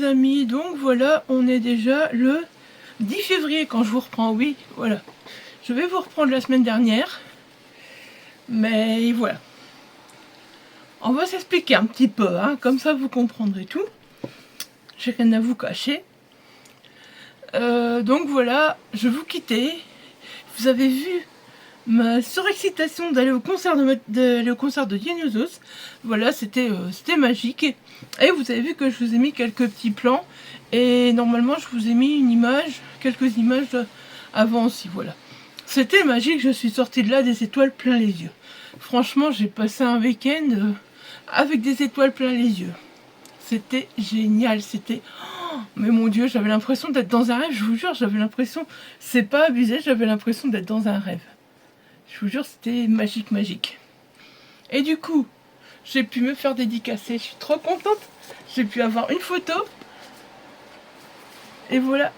Amis, donc voilà, on est déjà le 10 février quand je vous reprends, oui, voilà. Je vais vous reprendre la semaine dernière, mais voilà. On va s'expliquer un petit peu, hein, comme ça vous comprendrez tout. J'ai rien à vous cacher. Donc voilà, je vous quittais. Vous avez vu ma surexcitation d'aller au concert de Dionysos. Voilà, c'était magique. Et vous avez vu que je vous ai mis quelques petits plans. Et normalement, je vous ai mis une image, quelques images avant aussi, voilà. C'était magique, je suis sortie de là des étoiles plein les yeux. Franchement, j'ai passé un week-end avec des étoiles plein les yeux. C'était génial, c'était... Oh, mais mon Dieu, j'avais l'impression d'être dans un rêve, je vous jure, j'avais l'impression... C'est pas abusé, j'avais l'impression d'être dans un rêve. Je vous jure, c'était magique, magique. Et du coup, j'ai pu me faire dédicacer, je suis trop contente. J'ai pu avoir une photo. Et voilà.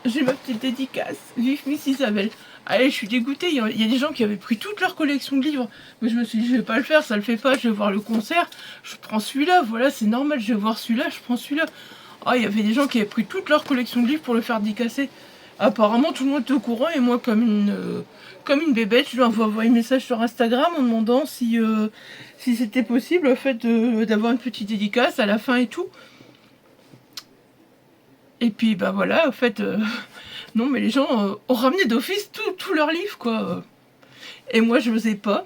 J'ai ma petite dédicace. Vive Miss Isabelle. Allez, je suis dégoûtée. Il y a des gens qui avaient pris toute leur collection de livres. Mais je me suis dit, je vais pas le faire, ça le fait pas. Je vais voir le concert. Je prends celui-là. Voilà, c'est normal. Je vais voir celui-là. Je prends celui-là. Ah, il y avait des gens qui avaient pris toute leur collection de livres pour le faire dédicacer. Apparemment, tout le monde est au courant. Et moi, comme une bébête, je lui envoie un message sur Instagram en demandant si c'était possible, en fait, d'avoir une petite dédicace à la fin et tout. Et puis, bah voilà, en fait, non, mais les gens ont ramené d'office tous leurs livres, quoi. Et moi, je n'osais pas.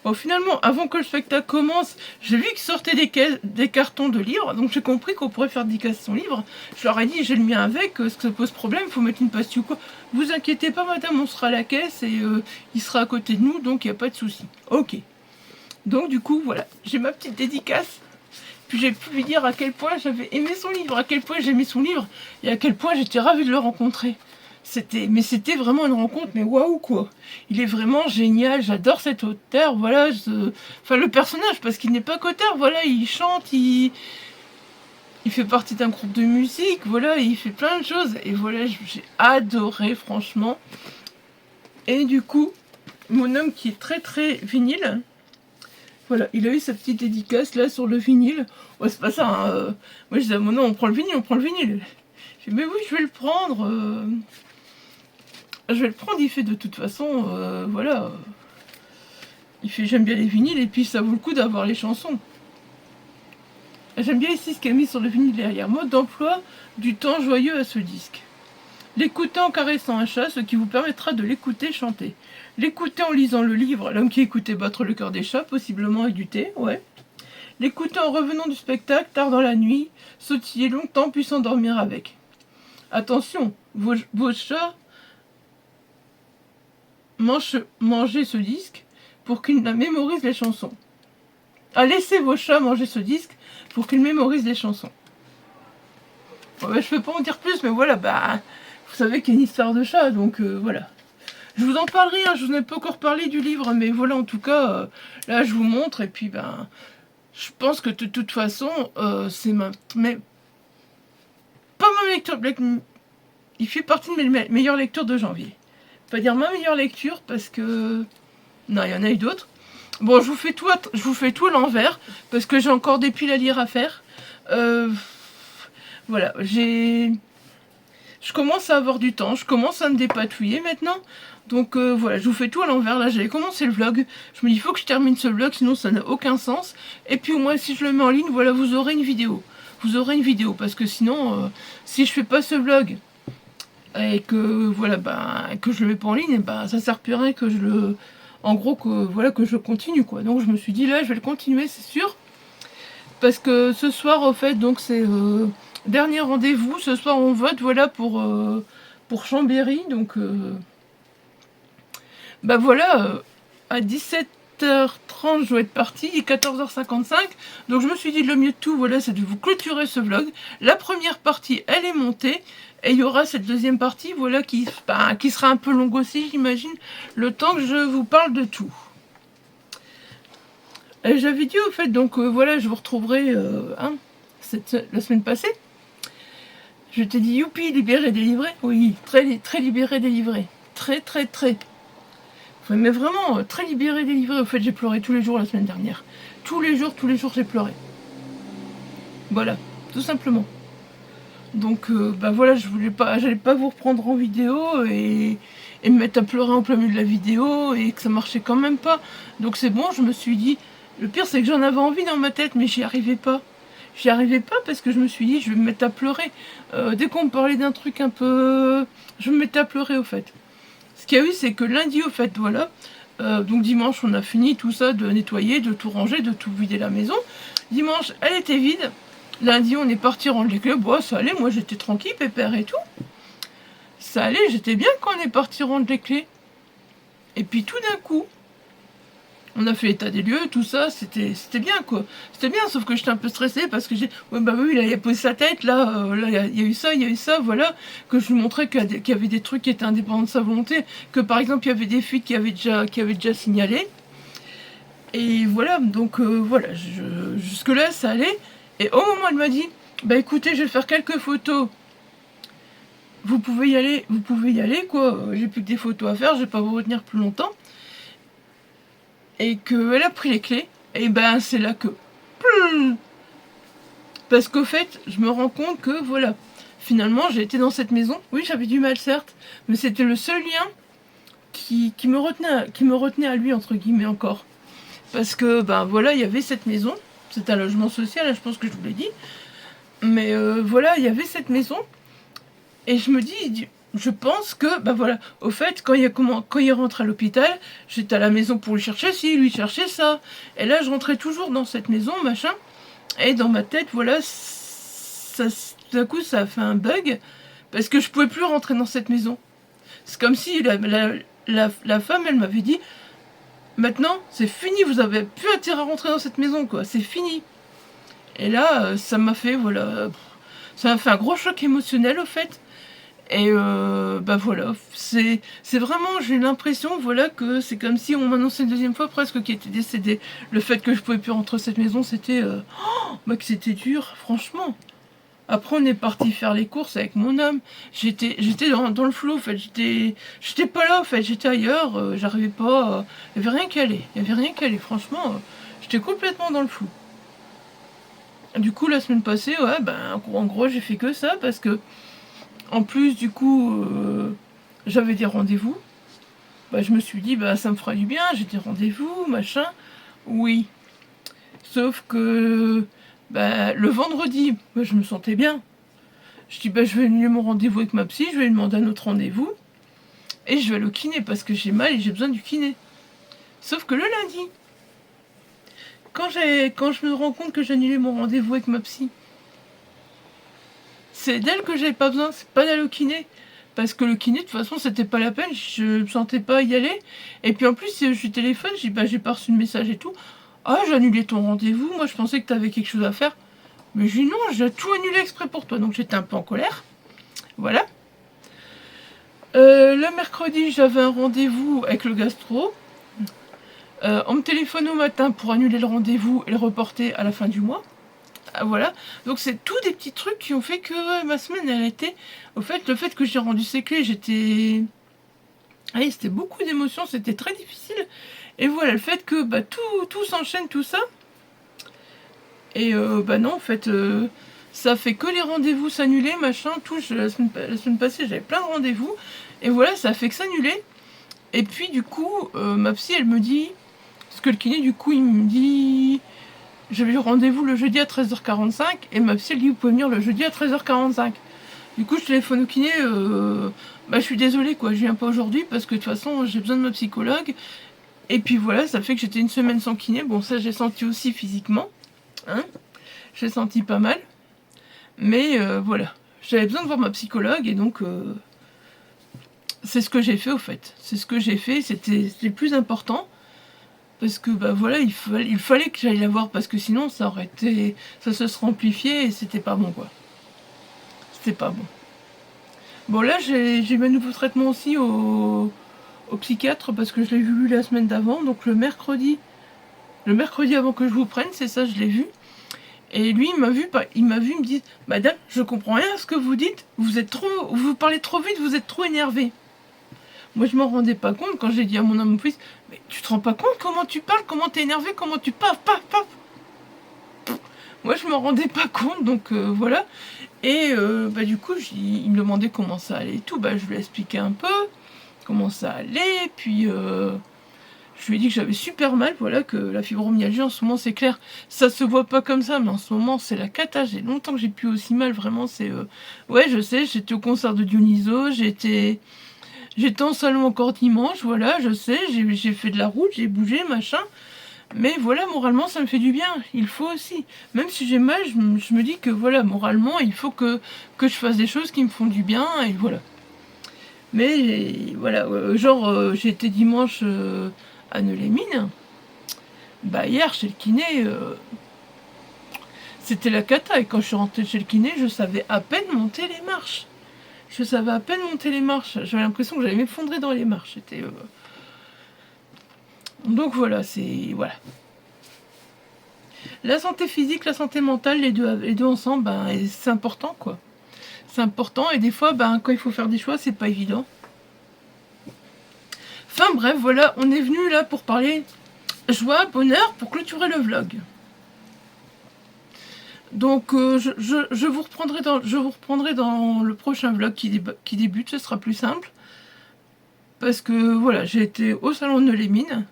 Bon, finalement, avant que le spectacle commence, j'ai vu qu'ils sortaient des cartons de livres, donc j'ai compris qu'on pourrait faire dédicacer son livre. Je leur ai dit, j'ai le mien avec, ce que ça pose problème, il faut mettre une pastille ou quoi. Vous inquiétez pas, madame, on sera à la caisse et il sera à côté de nous, donc il n'y a pas de souci. Ok. Donc, du coup, voilà, j'ai ma petite dédicace. Puis j'ai pu lui dire à quel point j'avais aimé son livre, à quel point j'aimais son livre, et à quel point j'étais ravie de le rencontrer. C'était vraiment une rencontre, mais waouh quoi. Il est vraiment génial, j'adore cet auteur, voilà, enfin le personnage, parce qu'il n'est pas qu'auteur, voilà, il chante, il fait partie d'un groupe de musique, voilà, il fait plein de choses, et voilà, j'ai adoré franchement. Et du coup, mon homme qui est très très vinyle, voilà, il a eu sa petite dédicace là sur le vinyle. Ouais, c'est pas ça, hein. Moi je disais, non, on prend le vinyle, on prend le vinyle. Je dis, mais oui, je vais le prendre. Je vais le prendre, il fait de toute façon, voilà. Il fait, j'aime bien les vinyles et puis ça vaut le coup d'avoir les chansons. J'aime bien ici ce qu'il a mis sur le vinyle derrière. Mode d'emploi du temps joyeux à ce disque. L'écouter en caressant un chat, ce qui vous permettra de l'écouter chanter. L'écouter en lisant le livre, l'homme qui écoutait battre le cœur des chats, possiblement et du thé, ouais. L'écouter en revenant du spectacle, tard dans la nuit, sautiller longtemps puis s'endormir avec. Attention, vos chats mangez ce disque pour qu'ils mémorisent les chansons. Laissez vos chats manger ce disque pour qu'ils mémorisent les chansons. Ouais, je peux pas en dire plus, mais voilà, bah... Vous savez qu'il y a une histoire de chat, donc voilà. Je vous en parlerai, hein, je vous ai pas encore parlé du livre, mais voilà, en tout cas, là, je vous montre, et puis, ben, je pense que de toute façon, c'est mais pas ma lecture, il fait partie de mes meilleures lectures de janvier. Pas dire ma meilleure lecture, parce que, non, il y en a eu d'autres. Bon, je vous fais tout à l'envers, parce que j'ai encore des piles à lire à faire. Voilà, je commence à avoir du temps, je commence à me dépatouiller maintenant. Donc voilà, je vous fais tout à l'envers. Là, j'avais commencé le vlog. Je me dis, il faut que je termine ce vlog, sinon ça n'a aucun sens. Et puis au moins, si je le mets en ligne, voilà, vous aurez une vidéo. Vous aurez une vidéo, parce que sinon, si je fais pas ce vlog, et que voilà, que je le mets pas en ligne, ça sert plus à rien que je le... En gros, que voilà, que je continue, quoi. Donc je me suis dit, là, je vais le continuer, c'est sûr. Parce que ce soir, au fait, donc c'est dernier rendez-vous. Ce soir, on vote, voilà, pour Chambéry. Donc, voilà, à 17h30, je dois être partie, il est 14h55. Donc, je me suis dit, le mieux de tout, voilà, c'est de vous clôturer ce vlog. La première partie, elle est montée. Et il y aura cette deuxième partie, voilà, qui sera un peu longue aussi, j'imagine, le temps que je vous parle de tout. J'avais dit au fait, donc voilà, je vous retrouverai la semaine passée. Je t'ai dit youpi, libéré, délivré. Oui, très, très libéré, délivré. Très, très, très. Mais vraiment, très libéré, délivré. Au fait, j'ai pleuré tous les jours la semaine dernière. Tous les jours, j'ai pleuré. Voilà, tout simplement. Donc, voilà, j'allais pas vous reprendre en vidéo et me mettre à pleurer en plein milieu de la vidéo et que ça marchait quand même pas. Donc c'est bon, je me suis dit... Le pire, c'est que j'en avais envie dans ma tête, mais j'y arrivais pas. J'y arrivais pas parce que je me suis dit, je vais me mettre à pleurer. Dès qu'on me parlait d'un truc un peu... Je me mettais à pleurer, au fait. Ce qu'il y a eu, c'est que lundi, au fait, voilà. Donc dimanche, on a fini tout ça, de nettoyer, de tout ranger, de tout vider la maison. Dimanche, elle était vide. Lundi, on est parti rendre les clés. Bon, ça allait, moi, j'étais tranquille, pépère et tout. Ça allait, j'étais bien quand on est parti rendre les clés. Et puis tout d'un coup... On a fait l'état des lieux, tout ça, c'était bien, quoi. C'était bien, sauf que j'étais un peu stressée parce que j'ai... Ouais, oui, là, il a posé sa tête, là, il y a eu ça, voilà. Que je lui montrais qu'il y avait des trucs qui étaient indépendants de sa volonté. Que, par exemple, il y avait des fuites qui avaient déjà signalé. Et voilà, donc, voilà. Jusque-là, ça allait. Et au moment où elle m'a dit, écoutez, je vais faire quelques photos. Vous pouvez y aller, quoi. J'ai plus que des photos à faire, je vais pas vous retenir plus longtemps. Et qu'elle a pris les clés, et c'est là que... Parce qu'au fait, je me rends compte que, voilà, finalement, j'ai été dans cette maison. Oui, j'avais du mal, certes, mais c'était le seul lien qui me retenait à lui, entre guillemets, encore. Parce que, voilà, il y avait cette maison. C'est un logement social, je pense que je vous l'ai dit. Mais voilà, il y avait cette maison. Et je me dis... Je pense que, voilà, au fait, quand il rentre à l'hôpital, j'étais à la maison pour lui chercher ci, lui chercher ça. Et là, je rentrais toujours dans cette maison, machin. Et dans ma tête, voilà, tout d'un coup, ça a fait un bug. Parce que je pouvais plus rentrer dans cette maison. C'est comme si la femme, elle m'avait dit, maintenant, c'est fini, vous avez plus intérêt à rentrer dans cette maison, quoi. C'est fini. Et là, ça m'a fait, voilà, ça m'a fait un gros choc émotionnel, au fait. Et voilà, c'est vraiment, j'ai l'impression, voilà, que c'est comme si on m'annonçait une deuxième fois presque qu'il était décédé. Le fait que je pouvais plus rentrer dans cette maison, c'était, que c'était dur, franchement. Après, on est parti faire les courses avec mon homme. J'étais dans le flou, en fait. J'étais pas là, en fait. J'étais ailleurs. J'arrivais pas. Il y avait rien qui allait. Franchement, j'étais complètement dans le flou. Du coup, la semaine passée, ouais, en gros, j'ai fait que ça parce que en plus, du coup, j'avais des rendez-vous. Je me suis dit, ça me fera du bien, j'ai des rendez-vous, machin. Oui. Sauf que, le vendredi, je me sentais bien. Je dis, je vais annuler mon rendez-vous avec ma psy, je vais lui demander un autre rendez-vous. Et je vais aller au kiné parce que j'ai mal et j'ai besoin du kiné. Sauf que le lundi, quand je me rends compte que j'ai annulé mon rendez-vous avec ma psy, c'est d'elle que j'avais pas besoin, c'est pas d'aller au kiné. Parce que le kiné, de toute façon, c'était pas la peine, je me sentais pas y aller. Et puis en plus, je téléphone, je dis, j'ai pas reçu le message et tout. Ah, j'ai annulé ton rendez-vous, moi je pensais que t'avais quelque chose à faire. Mais j'ai dit non, j'ai tout annulé exprès pour toi. Donc j'étais un peu en colère. Voilà. Le mercredi, j'avais un rendez-vous avec le gastro. On me téléphone au matin pour annuler le rendez-vous et le reporter à la fin du mois. Voilà, donc c'est tous des petits trucs qui ont fait que ma semaine elle était... Au fait, le fait que j'ai rendu ces clés, c'était beaucoup d'émotions, c'était très difficile. Et voilà, le fait que tout s'enchaîne, tout ça. Et non, en fait, ça fait que les rendez-vous s'annuler, machin, tout. La semaine passée, j'avais plein de rendez-vous. Et voilà, ça fait que s'annuler. Et puis du coup, ma psy, elle me dit, parce que le kiné, du coup, il me dit, j'avais rendez-vous le jeudi à 13h45, et ma psy, elle dit, vous pouvez venir le jeudi à 13h45. Du coup, je téléphone au kiné, je suis désolée, quoi, je viens pas aujourd'hui, parce que de toute façon, j'ai besoin de ma psychologue. Et puis voilà, ça fait que j'étais une semaine sans kiné. Bon, ça, j'ai senti aussi physiquement, hein, j'ai senti pas mal. Mais voilà, j'avais besoin de voir ma psychologue, et donc... c'est ce que j'ai fait au fait. C'est ce que j'ai fait, c'était le plus important. Parce que voilà, il fallait que j'aille la voir, parce que sinon ça se serait amplifié et c'était pas bon, quoi. C'était pas bon. Bon, là j'ai eu un nouveau traitement aussi au psychiatre, parce que je l'ai vu la semaine d'avant, donc le mercredi avant que je vous prenne, c'est ça, je l'ai vu. Et lui, il m'a vu, il me dit, madame, je comprends rien à ce que vous dites, vous parlez trop vite, vous êtes trop énervée. Moi, je m'en rendais pas compte quand j'ai dit à mon fils, mais tu te rends pas compte comment tu parles, comment t'es énervé, comment tu paf. Moi, je m'en rendais pas compte, donc voilà. Et du coup, il me demandait comment ça allait et tout. Je lui ai expliqué un peu comment ça allait. Puis, je lui ai dit que j'avais super mal, voilà, que la fibromyalgie, en ce moment, c'est clair. Ça se voit pas comme ça, mais en ce moment, c'est la cata. J'ai longtemps que j'ai plus aussi mal, vraiment, c'est... Ouais, je sais, j'étais au concert de Dionyso, j'étais en salon encore dimanche, voilà, je sais, j'ai fait de la route, j'ai bougé, machin. Mais voilà, moralement, ça me fait du bien. Il faut aussi. Même si j'ai mal, je me dis que voilà, moralement, il faut que je fasse des choses qui me font du bien, et voilà. Mais voilà, j'ai été dimanche à Neulémine. Hier, chez le kiné, c'était la cata. Et quand je suis rentrée chez le kiné, je savais à peine monter les marches. J'avais l'impression que j'allais m'effondrer dans les marches. Donc voilà, voilà. La santé physique, la santé mentale, les deux ensemble, c'est important, quoi. C'est important, et des fois, quand il faut faire des choix, c'est pas évident. Enfin bref, voilà, on est venu là pour parler joie, bonheur, pour clôturer le vlog. Donc je vous reprendrai dans le prochain vlog qui débute, ce sera plus simple. Parce que voilà, j'ai été au salon de Neulémine,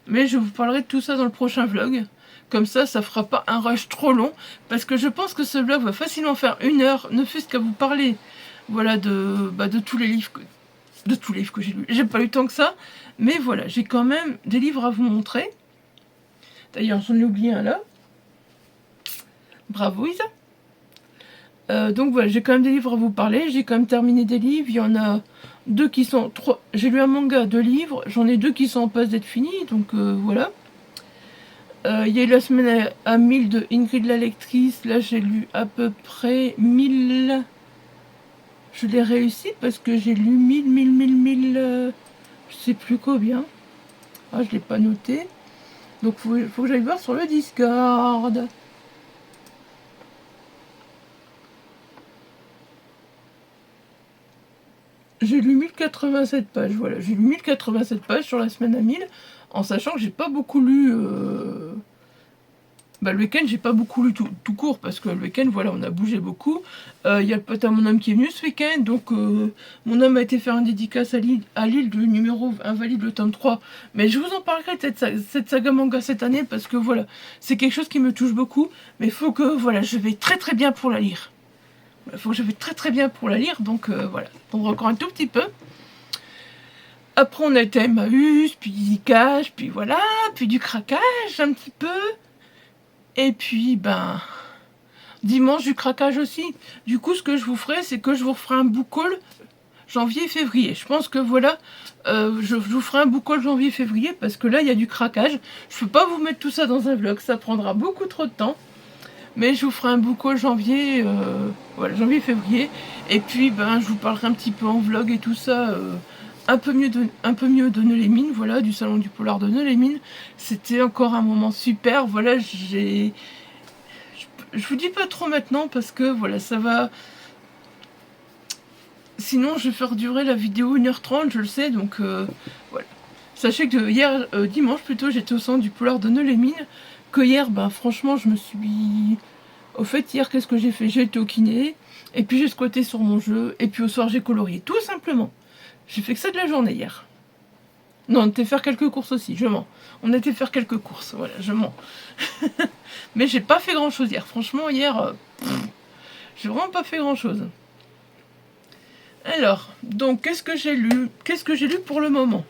mais je vous parlerai de tout ça dans le prochain vlog. Comme ça fera pas un rush trop long, parce que je pense que ce vlog va facilement faire 1 heure, ne fût-ce qu'à vous parler, voilà, de tous les livres que j'ai lus. J'ai pas eu tant que ça, mais voilà, j'ai quand même des livres à vous montrer. D'ailleurs, j'en ai oublié un là. Bravo Isa. Donc voilà, j'ai quand même des livres à vous parler. J'ai quand même terminé des livres. Il y en a 2 qui sont... 3. J'ai lu un manga, 2 livres. J'en ai 2 qui sont en passe d'être finis. Donc voilà. Il y a eu la semaine à 1000 de Ingrid la lectrice. Là, j'ai lu à peu près 1000. Je l'ai réussi parce que j'ai lu 1000. Je sais plus combien. Ah, je l'ai pas noté. Donc, faut que j'aille voir sur le Discord. J'ai lu 1087 pages, voilà. J'ai lu 1087 pages sur la semaine à 1000, en sachant que j'ai pas beaucoup lu... le week-end, j'ai pas beaucoup lu tout court, parce que le week-end, voilà, on a bougé beaucoup. Il y a le pote à mon homme qui est venu ce week-end, donc mon homme a été faire une dédicace à Lille du numéro Invalide, le tome 3. Mais je vous en parlerai de cette saga manga cette année, parce que voilà, c'est quelque chose qui me touche beaucoup, mais il faut que, voilà, je vais très très bien pour la lire. Il faut que je vais très très bien pour la lire, donc voilà, attendre encore un tout petit peu. Après, on a été à Emmaüs, puis Zikage, puis voilà, puis du craquage un petit peu. Et puis, dimanche du craquage aussi. Du coup, ce que je vous ferai, c'est que je vous referai un book haul janvier et février. Je pense que voilà, je vous ferai un book haul janvier et février, parce que là, il y a du craquage. Je peux pas vous mettre tout ça dans un vlog, ça prendra beaucoup trop de temps. Mais je vous ferai un book haul janvier, voilà, janvier et février. Et puis, je vous parlerai un petit peu en vlog et tout ça, un peu mieux de Neulémine, voilà, du salon du polar de Neulémine. C'était encore un moment super, voilà, je vous dis pas trop maintenant, parce que voilà, ça va... Sinon, je vais faire durer la vidéo 1h30, je le sais, donc voilà. Sachez que hier, dimanche plutôt, j'étais au salon du polar de Neulémine, que hier, franchement, je me suis... Au fait, hier, qu'est-ce que j'ai fait? J'ai été au kiné, et puis j'ai squatté sur mon jeu, et puis au soir, j'ai colorié, tout simplement. J'ai fait que ça de la journée hier. Non, on était faire quelques courses aussi, je mens. On était faire quelques courses, voilà, je mens. Mais j'ai pas fait grand-chose hier. Franchement, hier, j'ai vraiment pas fait grand-chose. Alors, donc, qu'est-ce que j'ai lu? Qu'est-ce que j'ai lu pour le moment?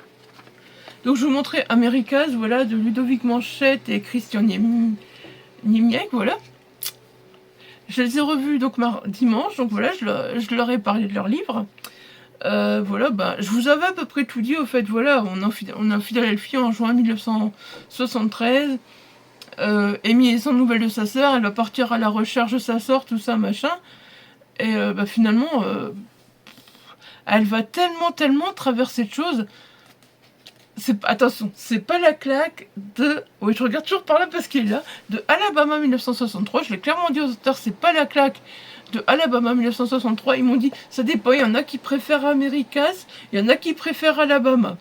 Donc, je vous montrais Americas, voilà, de Ludovic Manchette et Christian Niemiec, voilà. Je les ai revus donc dimanche, donc voilà, je leur ai parlé de leur livre. Voilà, bah, je vous avais à peu près tout dit, au fait, voilà, on est en Philadelphie en juin 1973. Amy est sans nouvelles de sa sœur, elle va partir à la recherche de sa sœur, tout ça, machin. Et bah, finalement, elle va tellement traverser de choses. Attention, c'est pas la claque de... Oui, je regarde toujours par là parce qu'il est là. De Alabama 1963, je l'ai clairement dit aux auteurs, c'est pas la claque de Alabama 1963. Ils m'ont dit, ça dépend, il y en a qui préfèrent Americas, il y en a qui préfèrent Alabama.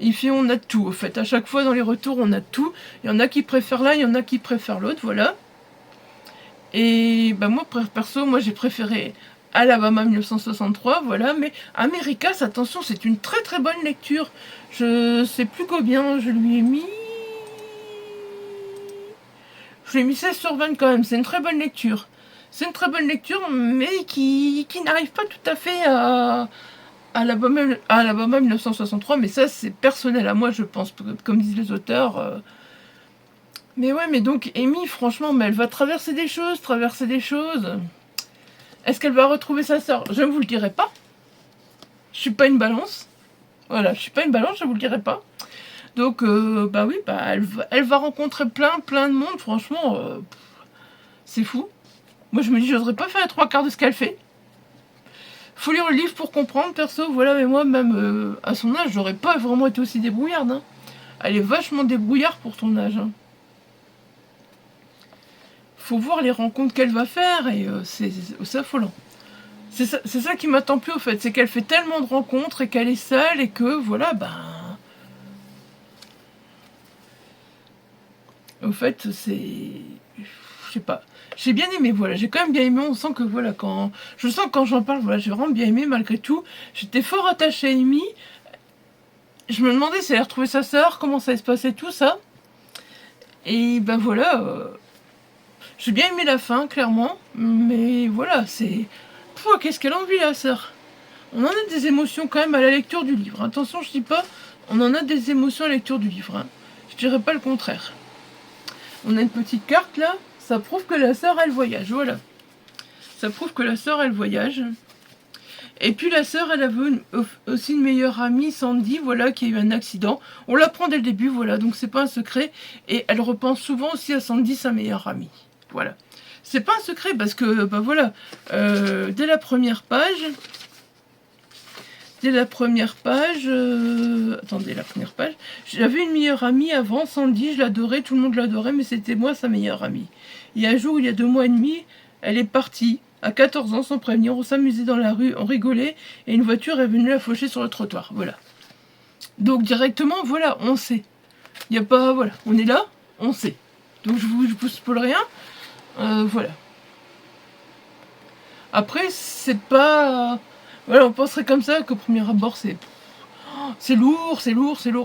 Et puis on a tout, au fait. À chaque fois, dans les retours, on a tout. Il y en a qui préfèrent l'un, il y en a qui préfèrent l'autre, voilà. Et bah moi, perso, moi j'ai préféré Alabama 1963, voilà. Mais Americas, attention, c'est une très bonne lecture. Je sais plus combien je lui ai mis... Je lui ai mis 16 sur 20 quand même, c'est une très bonne lecture. C'est une très bonne lecture, mais qui n'arrive pas tout à fait à Alabama 1963, mais ça c'est personnel à moi, je pense, comme disent les auteurs. Mais ouais, mais donc Amy, franchement, mais elle va traverser des choses. Est-ce qu'elle va retrouver sa sœur? Je ne vous le dirai pas. Je suis pas une balance. Voilà, je suis pas une balance, je vous le dirai pas. Donc, bah oui, bah elle va rencontrer plein de monde. Franchement, c'est fou. Moi, je me dis, j'oserais pas faire les 3/4 de ce qu'elle fait. Faut lire le livre pour comprendre, perso. Voilà, mais moi, même à son âge, j'aurais pas vraiment été aussi débrouillarde. Hein. Elle est vachement débrouillarde pour son âge. Hein. Faut voir les rencontres qu'elle va faire et c'est affolant. C'est ça qui m'attend plus au fait, c'est qu'elle fait tellement de rencontres et qu'elle est seule et que voilà, ben... Au fait, c'est... Je sais pas. J'ai bien aimé, voilà, j'ai quand même bien aimé, on sent que voilà, je sens que quand j'en parle, voilà, j'ai vraiment bien aimé malgré tout. J'étais fort attachée à Amy. Je me demandais si elle allait retrouver sa sœur, comment ça allait se passer, tout ça. Et ben voilà... J'ai bien aimé la fin, clairement, mais voilà, c'est... Pouah, qu'est-ce qu'elle a envie, la sœur. On en a des émotions quand même à la lecture du livre. Attention, je dis pas, on en a des émotions à la lecture du livre. Hein. Je dirais pas le contraire. On a une petite carte, là, ça prouve que la sœur, elle voyage, voilà. Ça prouve que la sœur, elle voyage. Et puis la sœur, elle avait aussi une meilleure amie, Sandy, voilà, qui a eu un accident. On l'apprend dès le début, voilà, donc c'est pas un secret. Et elle repense souvent aussi à Sandy, sa meilleure amie. Voilà. C'est pas un secret parce que, bah voilà, dès la première page... attendez, la première page, j'avais une meilleure amie avant, Sandy, je l'adorais, tout le monde l'adorait, mais c'était moi sa meilleure amie. Il y a un jour, il y a 2 mois et demi, elle est partie, à 14 ans, sans prévenir, on s'amusait dans la rue, on rigolait, et une voiture est venue la faucher sur le trottoir, voilà. Donc directement, voilà, on sait. Il n'y a pas, voilà, on est là, on sait. Donc je vous spoil rien. Voilà. Après, c'est pas... Voilà, on penserait comme ça qu'au premier abord, c'est lourd.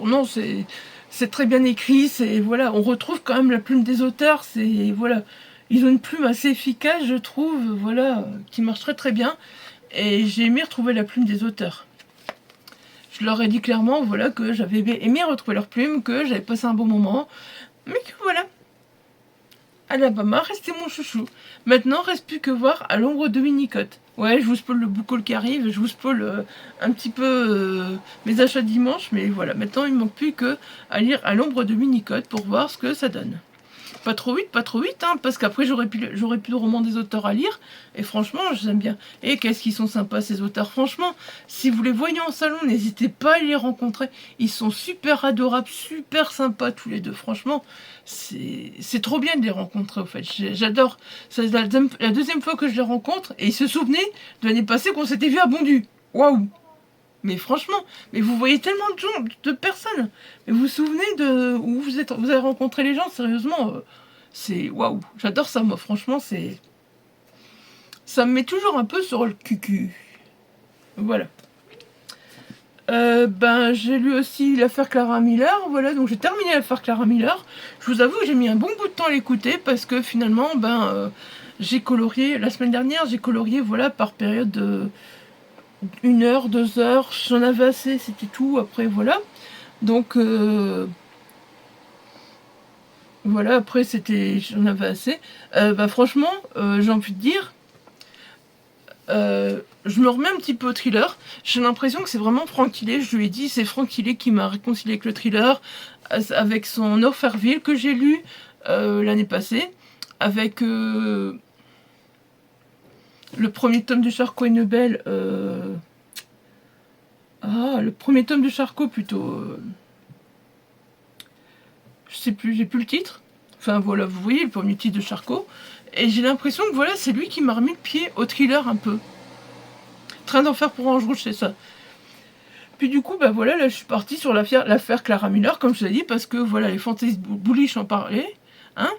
Non, c'est très bien écrit. C'est voilà, on retrouve quand même la plume des auteurs. C'est voilà, ils ont une plume assez efficace, je trouve. Voilà, qui marche très bien. Et j'ai aimé retrouver la plume des auteurs. Je leur ai dit clairement, voilà, que j'avais aimé retrouver leur plume, que j'avais passé un bon moment, mais que voilà. Alabama, restez mon chouchou. Maintenant, reste plus que voir À l'ombre de Winnicott. Ouais, je vous spoil le book qui arrive, je vous spoil un petit peu mes achats dimanche, mais voilà, maintenant il ne manque plus que à lire À l'ombre de Winnicott pour voir ce que ça donne. Pas trop vite, hein, parce qu'après j'aurais plus de romans des auteurs à lire, et franchement, j'aime bien. Et qu'est-ce qu'ils sont sympas ces auteurs, franchement, si vous les voyez en salon, n'hésitez pas à les rencontrer, ils sont super adorables, super sympas tous les deux, franchement, c'est trop bien de les rencontrer, au fait, j'adore. C'est la deuxième fois que je les rencontre, et ils se souvenaient de l'année passée qu'on s'était vu à Bondu. Waouh! Mais franchement, mais vous voyez tellement de gens, de personnes. Mais vous vous souvenez de où vous avez rencontré les gens, sérieusement, c'est waouh. J'adore ça, moi. Franchement, ça me met toujours un peu sur le cucu. Voilà. Ben, j'ai lu aussi l'affaire Clara Miller, voilà, donc j'ai terminé l'affaire Clara Miller. Je vous avoue que j'ai mis un bon bout de temps à l'écouter parce que finalement, j'ai colorié, la semaine dernière, j'ai colorié, voilà, par période de 1 heure, 2 heures, j'en avais assez, c'était tout, après, voilà. Donc, voilà, après, j'en avais assez. Franchement, j'ai envie de dire, je me remets un petit peu au thriller. J'ai l'impression que c'est vraiment Frank Tillet. Je lui ai dit, c'est Frank Tillet qui m'a réconcilié avec le thriller, avec son Orpherville que j'ai lu l'année passée, avec le premier tome de Charcot et Nebel. Le premier tome de Charcot plutôt. Je sais plus, j'ai plus le titre. Enfin voilà, vous voyez le premier titre de Charcot. Et j'ai l'impression que voilà, c'est lui qui m'a remis le pied au thriller un peu. Train d'enfer pour Ange Rouge, c'est ça. Puis du coup, voilà, là je suis partie sur l'affaire Clara Miller, comme je l'ai dit, parce que voilà, les Fantasy Bullish en parlaient. Hein,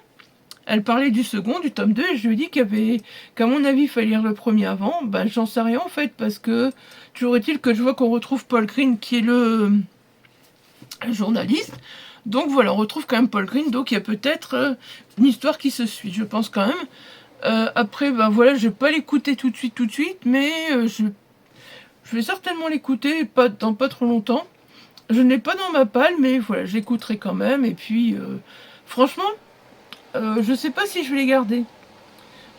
elle parlait du second, du tome 2, et je lui ai dit qu'à mon avis, il fallait lire le premier avant. J'en sais rien en fait, parce que toujours est-il que je vois qu'on retrouve Paul Green, qui est le journaliste. Donc voilà, on retrouve quand même Paul Green, donc il y a peut-être une histoire qui se suit, je pense quand même. Après, voilà, je vais pas l'écouter tout de suite, mais je vais certainement l'écouter, dans pas trop longtemps. Je ne l'ai pas dans ma palle, mais voilà, je l'écouterai quand même. Et puis, franchement, je sais pas si je vais les garder.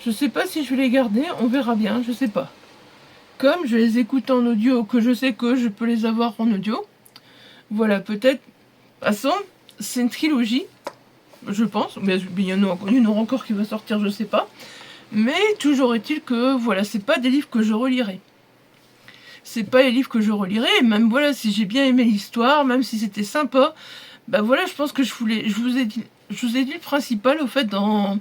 Je sais pas si je vais les garder, on verra bien, je sais pas. Comme je les écoute en audio, que je sais que je peux les avoir en audio. Voilà, peut-être. De toute façon, c'est une trilogie, je pense. Mais il y en aura encore qui va sortir, je sais pas. Mais toujours est-il que, voilà, c'est pas des livres que je relirai. C'est pas les livres que je relirai, et même voilà, si j'ai bien aimé l'histoire, même si c'était sympa, voilà, je pense que je vous ai dit le principal au fait dans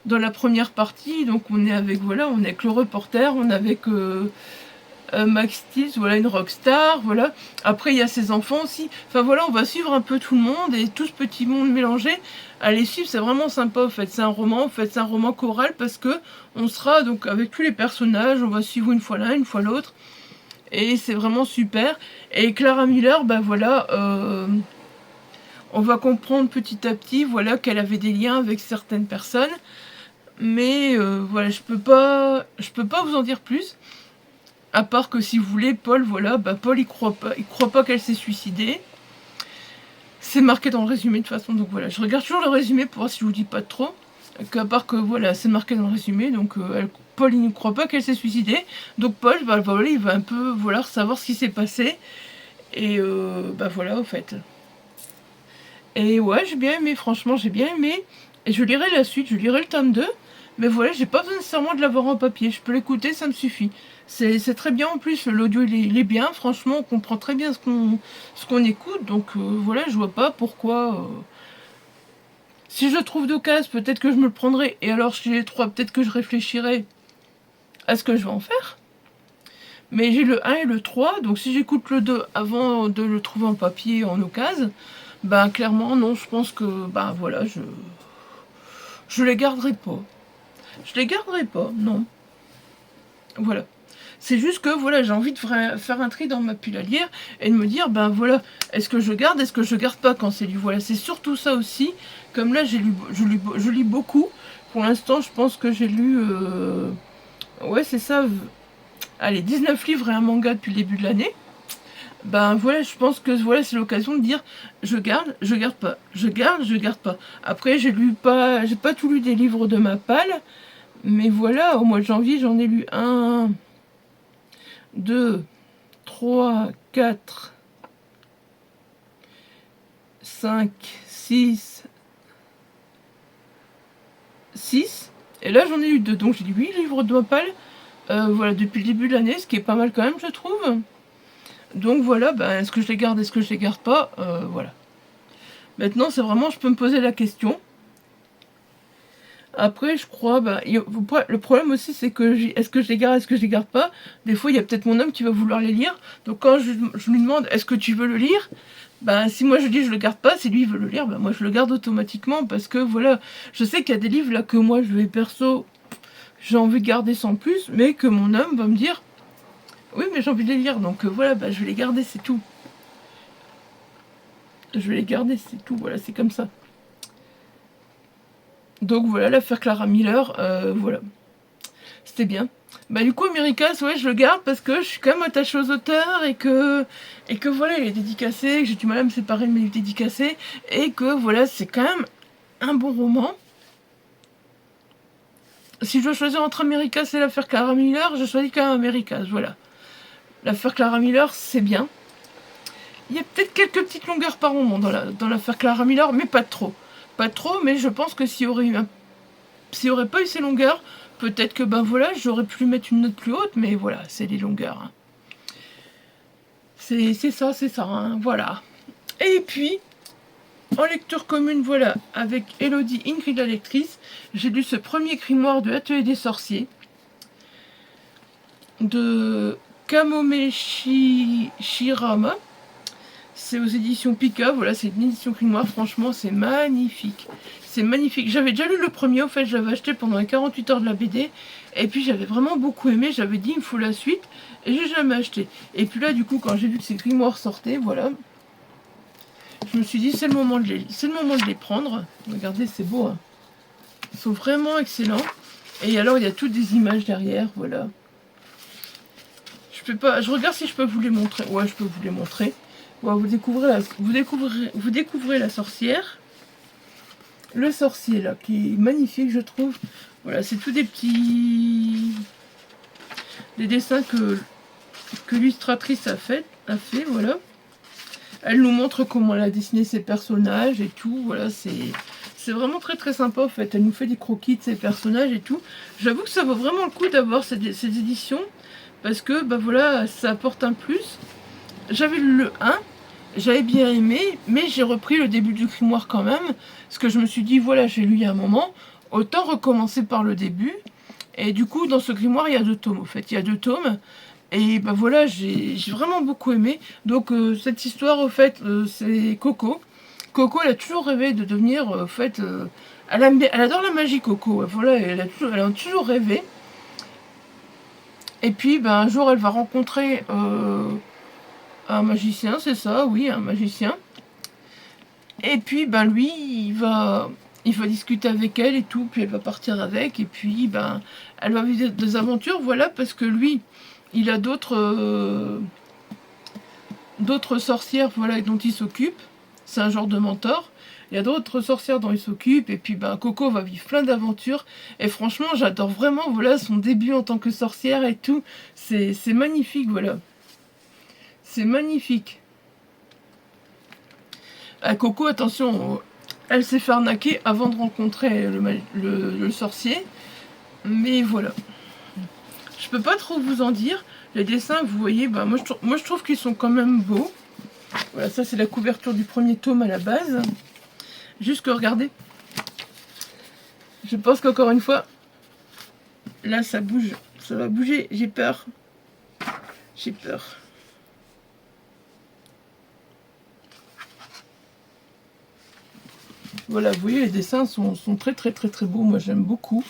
la première partie. Donc on est avec le reporter, on est avec Max Steel, voilà, une rockstar, voilà. Après il y a ses enfants aussi. Enfin voilà, on va suivre un peu tout le monde et tout ce petit monde mélangé. À les suivre, c'est vraiment sympa en fait. C'est un roman choral parce que on sera donc avec tous les personnages, on va suivre une fois l'un, une fois l'autre. Et c'est vraiment super. Et Clara Miller, on va comprendre petit à petit, voilà, qu'elle avait des liens avec certaines personnes. Mais voilà, je peux pas vous en dire plus. À part que si vous voulez, Paul, voilà, Paul il croit pas qu'elle s'est suicidée. C'est marqué dans le résumé de toute façon, donc voilà, je regarde toujours le résumé pour voir si je vous dis pas trop. À part que voilà, c'est marqué dans le résumé, donc Paul il ne croit pas qu'elle s'est suicidée. Donc Paul, voilà, il va un peu savoir ce qui s'est passé. Et voilà, au fait. Et ouais, j'ai bien aimé, franchement, j'ai bien aimé. Et je lirai la suite, je lirai le tome 2. Mais voilà, j'ai pas besoin nécessairement de l'avoir en papier. Je peux l'écouter, ça me suffit. C'est très bien en plus, l'audio il est bien, franchement, on comprend très bien ce qu'on écoute. Donc voilà, je vois pas pourquoi. Si je le trouve d'occasion, peut-être que je me le prendrai. Et alors, chez les 3, peut-être que je réfléchirai à ce que je vais en faire. Mais j'ai le 1 et le 3, donc si j'écoute le 2 avant de le trouver en papier en occasion, clairement, non, je pense que, voilà, je les garderai pas. Je les garderai pas, non. Voilà. C'est juste que, voilà, j'ai envie de faire un tri dans ma pile à lire et de me dire, voilà, est-ce que je garde, est-ce que je garde pas quand c'est lu. Voilà, c'est surtout ça aussi. Comme là, je lis beaucoup. Pour l'instant, je pense que j'ai lu, ouais, c'est ça, allez, 19 livres et un manga depuis le début de l'année. Voilà, je pense que voilà, c'est l'occasion de dire je garde pas, je garde pas. Après, j'ai pas tout lu des livres de ma palle, mais voilà, au mois de janvier, j'en ai lu 1, 2, 3, 4, 5, 6, 6, et là j'en ai lu 2, donc j'ai lu 8 livres de ma palle, voilà, depuis le début de l'année, ce qui est pas mal quand même, je trouve. Donc voilà, est-ce que je les garde, est-ce que je les garde pas, voilà. Maintenant, c'est vraiment, je peux me poser la question. Après, je crois, le problème aussi, c'est que est-ce que je les garde, est-ce que je les garde pas. Des fois, il y a peut-être mon homme qui va vouloir les lire. Donc quand je lui demande, est-ce que tu veux le lire, si moi je dis je le garde pas, si lui il veut le lire, moi je le garde automatiquement. Parce que voilà, je sais qu'il y a des livres là que moi je vais perso, j'ai envie de garder sans plus, mais que mon homme va me dire, Oui, mais j'ai envie de les lire, donc voilà, bah, je vais les garder, c'est tout. Je vais les garder, c'est tout, voilà, c'est comme ça. Donc voilà, l'affaire Clara Miller, voilà. C'était bien. Bah du coup, Americas, ouais, je le garde parce que je suis quand même attachée aux auteurs et que voilà, il est dédicacé, que j'ai du mal à me séparer de mes livres dédicacés et que voilà, c'est quand même un bon roman. Si je dois choisir entre Americas et l'affaire Clara Miller, je choisis quand même Americas, voilà. L'affaire Clara Miller, c'est bien. Il y a peut-être quelques petites longueurs par roman dans l'affaire Clara Miller, mais pas trop. Pas trop, mais je pense que s'il y aurait pas eu ces longueurs, peut-être que ben voilà, j'aurais pu lui mettre une note plus haute, mais voilà, c'est les longueurs. Hein. C'est ça, hein, voilà. Et puis, en lecture commune, voilà, avec Elodie, Ingrid la lectrice, j'ai lu ce premier grimoire de l'Atelier des sorciers, de Kamome Shirama. C'est aux éditions Pika, voilà, c'est une édition grimoire, franchement, c'est magnifique. C'est magnifique. J'avais déjà lu le premier, au fait, je l'avais acheté pendant les 48 heures de la BD, et puis j'avais vraiment beaucoup aimé, j'avais dit, il me faut la suite, et j'ai jamais acheté. Et puis là, du coup, quand j'ai vu que ces grimoires sortaient, voilà, je me suis dit, c'est le moment de les prendre. Regardez, c'est beau, hein. Ils sont vraiment excellents. Et alors, il y a toutes des images derrière, voilà. Je regarde si je peux vous les montrer. Ouais, je peux vous les montrer. Bon, vous découvrez la sorcière. Le sorcier, là, qui est magnifique, je trouve. Voilà, c'est tous des petits... des dessins que l'illustratrice a fait, voilà. Elle nous montre comment elle a dessiné ses personnages et tout. Voilà, c'est vraiment très très sympa, en fait. Elle nous fait des croquis de ses personnages et tout. J'avoue que ça vaut vraiment le coup d'avoir ces éditions. Parce que, bah voilà, ça apporte un plus. J'avais lu le 1, j'avais bien aimé, mais j'ai repris le début du grimoire quand même. Parce que je me suis dit, voilà, j'ai lu il y a un moment, autant recommencer par le début. Et du coup, dans ce grimoire, il y a 2 tomes, au fait. Il y a 2 tomes. Et bah voilà, j'ai vraiment beaucoup aimé. Donc, cette histoire, au fait, c'est Coco. Coco, elle a toujours rêvé de devenir, au fait... elle adore la magie, Coco. Voilà, elle a toujours rêvé. Et puis, ben, un jour, elle va rencontrer un magicien, c'est ça, oui, un magicien. Et puis, ben, lui, il va discuter avec elle et tout, puis elle va partir avec, et puis, ben, elle va vivre des aventures, voilà, parce que lui, il a d'autres sorcières, voilà, dont il s'occupe. C'est un genre de mentor. Il y a d'autres sorcières dont il s'occupe, et puis ben, Coco va vivre plein d'aventures. Et franchement, j'adore vraiment, voilà, son début en tant que sorcière et tout. C'est magnifique, voilà. C'est magnifique. Coco, attention, elle s'est fait arnaquer avant de rencontrer le sorcier. Mais voilà. Je peux pas trop vous en dire. Les dessins, vous voyez, ben, moi je trouve qu'ils sont quand même beaux. Voilà, ça c'est la couverture du premier tome à la base. Juste que regardez. Je pense qu'encore une fois, là ça bouge. Ça va bouger, j'ai peur. J'ai peur. Voilà, vous voyez, les dessins sont très très très très beaux. Moi j'aime beaucoup.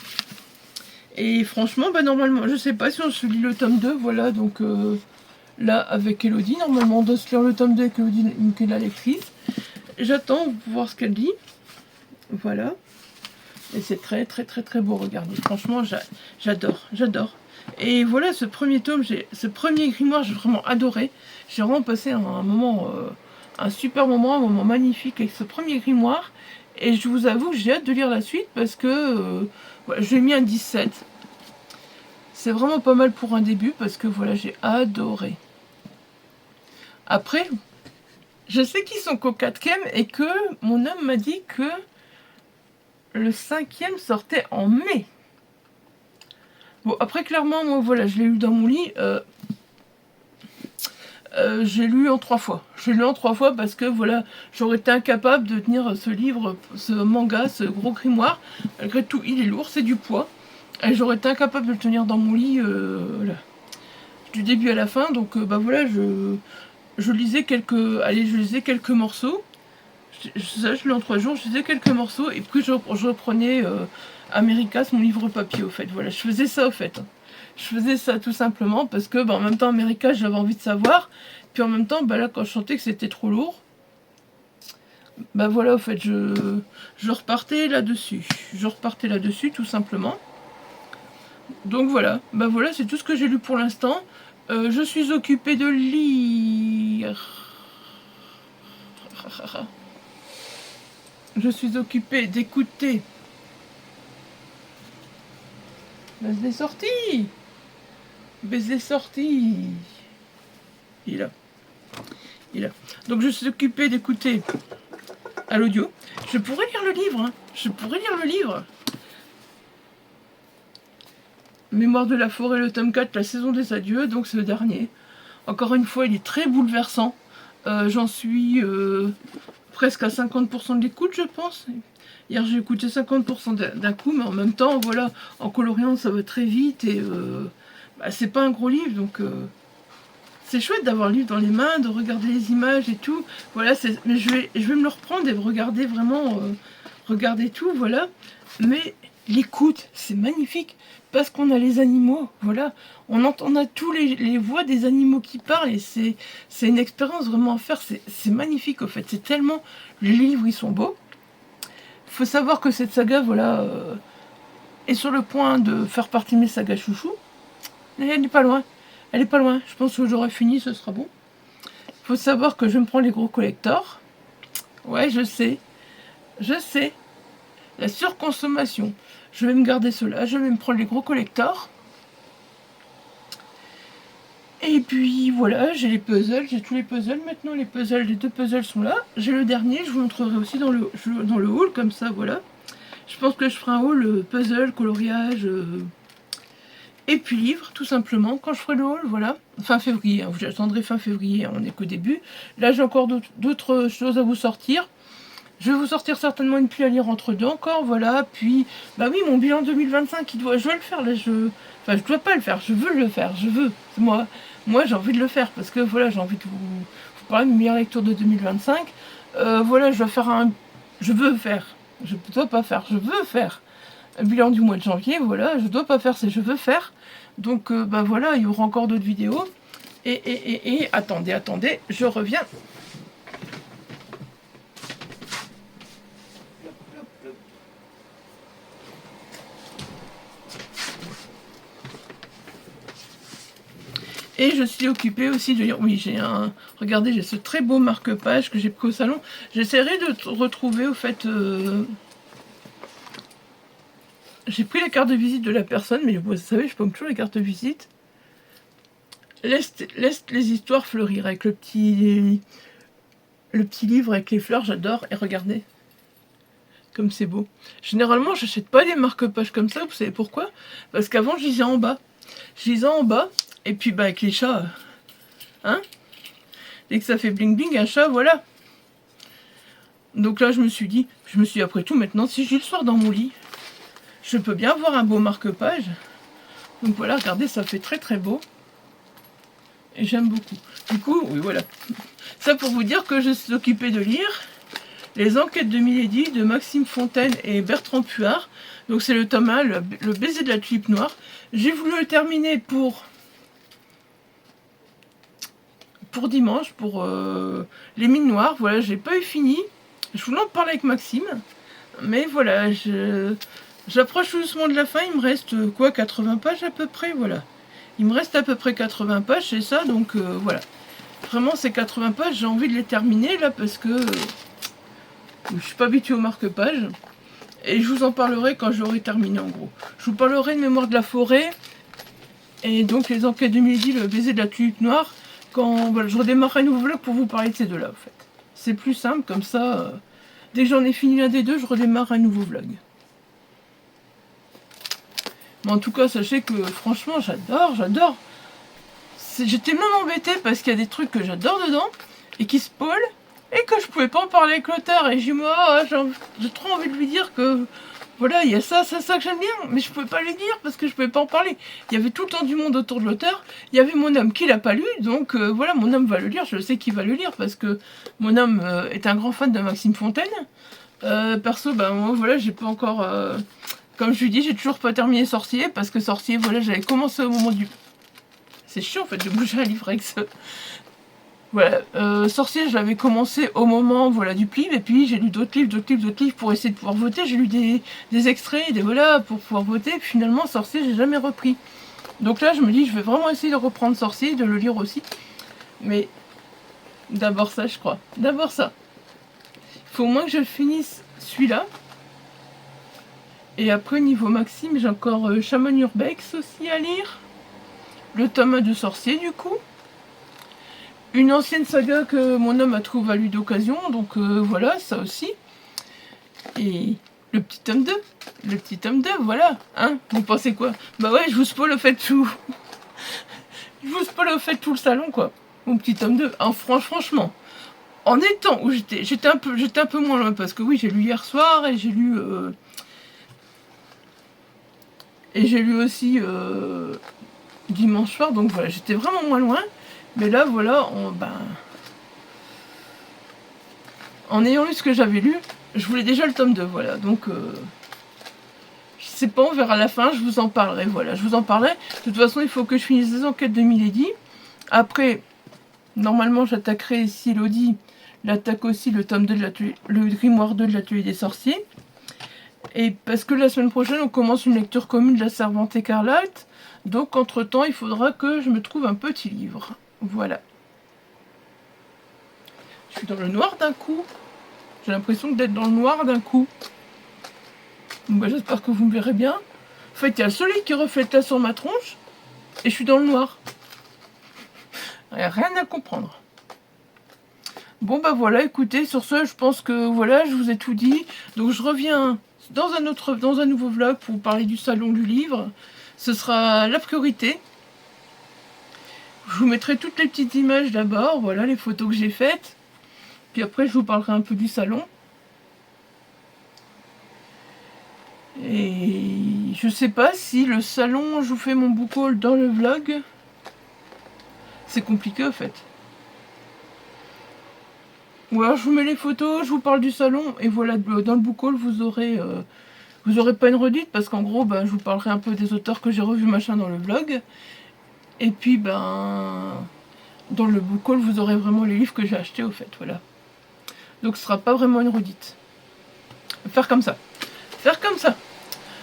Et franchement, bah normalement, je sais pas si on se lit le tome 2, voilà, donc là avec Elodie, normalement on doit se lire le tome 2 avec Elodie, qui est la lectrice. J'attends pour voir ce qu'elle dit. Voilà. Et c'est très très très très beau, regardez. Franchement, j'adore, j'adore. Et voilà, ce premier tome, ce premier grimoire, j'ai vraiment adoré. J'ai vraiment passé un moment, un super moment, un moment magnifique avec ce premier grimoire. Et je vous avoue que j'ai hâte de lire la suite parce que voilà, j'ai mis un 17. C'est vraiment pas mal pour un début parce que voilà, j'ai adoré. Après, je sais qu'ils sont qu'au 4e et que mon homme m'a dit que le 5e sortait en mai. Bon, après, clairement, moi, voilà, je l'ai lu dans mon lit. J'ai lu en 3 fois. J'ai lu en 3 fois parce que, voilà, j'aurais été incapable de tenir ce livre, ce manga, ce gros grimoire. Malgré tout, il est lourd, c'est du poids. Et j'aurais été incapable de le tenir dans mon lit, voilà, du début à la fin. Donc, bah voilà, je lisais quelques morceaux. Je l'ai en 3 jours, je lisais quelques morceaux et puis je reprenais Americas, mon livre papier, au fait. Voilà, je faisais ça, au fait. je faisais ça tout simplement parce que en même temps America j'avais envie de savoir, puis en même temps là quand je sentais que c'était trop lourd, voilà, au fait je repartais là-dessus, tout simplement. Donc voilà, voilà, c'est tout ce que j'ai lu pour l'instant. Je suis occupée de lire. Je suis occupée d'écouter. Baiser sorti. Baiser sorti. Il a. Donc je suis occupée d'écouter à l'audio. Je pourrais lire le livre. Mémoire de la forêt, le tome 4, la saison des adieux, donc ce dernier. Encore une fois, il est très bouleversant. J'en suis presque à 50% de l'écoute, je pense. Hier, j'ai écouté 50% d'un coup, mais en même temps, voilà, en coloriant, ça va très vite et c'est pas un gros livre, donc c'est chouette d'avoir le livre dans les mains, de regarder les images et tout. Voilà, mais je vais me le reprendre et regarder vraiment, regarder tout, voilà. Mais l'écoute, c'est magnifique parce qu'on a les animaux, voilà. On a tous les voix des animaux qui parlent et c'est une expérience vraiment à faire. C'est magnifique, au fait. C'est tellement... Les livres, ils sont beaux. Il faut savoir que cette saga, voilà, est sur le point de faire partie de mes sagas chouchous. Elle n'est pas loin. Je pense que j'aurai fini, ce sera bon. Il faut savoir que je me prends les gros collectors. Ouais, je sais. La surconsommation. Je vais me garder cela. Je vais me prendre les gros collectors. Et puis voilà, j'ai les puzzles. J'ai tous les puzzles. Maintenant, les 2 puzzles sont là. J'ai le dernier. Je vous montrerai aussi dans le haul, comme ça, voilà. Je pense que je ferai un haul puzzle, coloriage... Et puis livre, tout simplement, quand je ferai le haul, voilà. Fin février, hein, j'attendrai fin février, on n'est qu'au début. Là, j'ai encore d'autres choses à vous sortir. Je vais vous sortir certainement une pluie à lire entre deux encore, voilà. Puis, oui, mon bilan 2025, je dois le faire, là, enfin, je dois pas le faire, je veux le faire, moi, j'ai envie de le faire, parce que, voilà, j'ai envie de vous parler de mes meilleures lectures de 2025. Voilà, je veux faire un bilan du mois de janvier, voilà, je dois pas faire, je veux faire. Donc, voilà, il y aura encore d'autres vidéos. Et attendez, je reviens. Et je suis occupée aussi de lire... Oui, regardez, j'ai ce très beau marque-page que j'ai pris au salon. J'essaierai de retrouver, au fait... J'ai pris la carte de visite de la personne, mais vous savez, je pomme toujours les cartes de visite. Laisse les histoires fleurir avec le petit livre avec les fleurs, j'adore. Et regardez, comme c'est beau. Généralement, j'achète pas des marque-pages comme ça, vous savez pourquoi? Parce qu'avant, je lisais en bas. Et puis avec les chats, hein? Dès que ça fait bling bling, un chat, voilà. Donc là, je me suis après tout, maintenant, si j'ai le soir dans mon lit, je peux bien avoir un beau marque-page. Donc voilà, regardez, ça fait très très beau. Et j'aime beaucoup. Du coup, oui, voilà. Ça pour vous dire que je suis occupée de lire Les enquêtes de Milady de Maxime Fontaine et Bertrand Puard. Donc c'est le tome 1, le baiser de la tulipe noire. J'ai voulu le terminer pour dimanche, pour les mines noires. Voilà, j'ai pas eu fini. Je voulais en parler avec Maxime. Mais voilà, j'approche tout doucement de la fin. Il me reste 80 pages à peu près, voilà. Il me reste à peu près 80 pages, c'est ça, donc voilà. Vraiment, ces 80 pages, j'ai envie de les terminer, là, parce que je suis pas habituée au marque-page. Et je vous en parlerai quand j'aurai terminé, en gros. Je vous parlerai de Mémoire de la forêt, et donc les enquêtes de Milady, le baiser de la tulipe noire, quand je redémarrerai un nouveau vlog pour vous parler de ces deux-là, en fait. C'est plus simple, comme ça, dès que j'en ai fini l'un des deux, je redémarre un nouveau vlog. Mais en tout cas, sachez que franchement, j'adore. J'étais même embêtée parce qu'il y a des trucs que j'adore dedans et qui spoilent et que je pouvais pas en parler avec l'auteur. Et j'ai dit, j'ai trop envie de lui dire que voilà, il y a ça que j'aime bien, mais je pouvais pas lui dire parce que je pouvais pas en parler. Il y avait tout le temps du monde autour de l'auteur. Il y avait mon homme qui l'a pas lu, donc voilà, mon homme va le lire. Je sais qu'il va le lire parce que mon homme est un grand fan de Maxime Fontaine. Perso, moi voilà, j'ai pas encore. Comme je lui dis, j'ai toujours pas terminé Sorcier, parce que Sorcier, voilà, j'avais commencé au moment du... C'est chiant en fait de bouger un livre avec ça. Voilà, Sorcier, je l'avais commencé au moment, voilà, du PLIV, et puis j'ai lu d'autres livres pour essayer de pouvoir voter. J'ai lu des extraits, voilà, pour pouvoir voter, et puis finalement, Sorcier, j'ai jamais repris. Donc là, je me dis, je vais vraiment essayer de reprendre Sorcier, de le lire aussi. Mais d'abord ça, je crois. D'abord ça. Il faut au moins que je finisse celui-là. Et après, niveau Maxime, j'ai encore Shaman Urbex aussi à lire. Le tome 1 de Sorcier, du coup. Une ancienne saga que mon homme a trouvé à lui d'occasion, donc voilà, ça aussi. Et le petit tome 2. Le petit tome 2, voilà. Hein, vous pensez quoi? Bah ouais, je vous spoil au fait tout. Je vous spoil au fait tout le salon, quoi. Mon petit tome 2. Hein, franchement. En étant où j'étais un peu moins loin, parce que oui, j'ai lu hier soir, et j'ai lu... et j'ai lu aussi dimanche soir, donc voilà, j'étais vraiment moins loin. Mais là, voilà, en ayant lu ce que j'avais lu, je voulais déjà le tome 2, voilà. Donc, je sais pas, on verra à la fin, je vous en parlerai, voilà. Je vous en parlerai. De toute façon, il faut que je finisse les enquêtes de Milady. Après, normalement, j'attaquerai, si Elodie l'attaque aussi, le tome 2 de le grimoire 2 de l'atelier des sorciers. Et parce que la semaine prochaine, on commence une lecture commune de la Servante écarlate. Donc, entre-temps, il faudra que je me trouve un petit livre. Voilà. Je suis dans le noir d'un coup. J'ai l'impression d'être dans le noir d'un coup. Bah, j'espère que vous me verrez bien. En fait, il y a le soleil qui reflète là sur ma tronche. Et je suis dans le noir. Rien à comprendre. Bon, bah voilà, écoutez, sur ce, je pense que voilà, je vous ai tout dit. Donc, je reviens dans un nouveau vlog pour vous parler du salon du livre. Ce sera la priorité. Je vous mettrai toutes les petites images d'abord, voilà les photos que j'ai faites. Puis après, je vous parlerai un peu du salon. Et je sais pas si le salon, je vous fais mon book haul dans le vlog. C'est compliqué en fait. Ou alors je vous mets les photos, je vous parle du salon. Et voilà, dans le book haul, vous aurez pas une redite. Parce qu'en gros, je vous parlerai un peu des auteurs que j'ai revus machin dans le vlog. Et puis, dans le book haul, vous aurez vraiment les livres que j'ai achetés au fait, voilà. Donc ce sera pas vraiment une redite. Faire comme ça.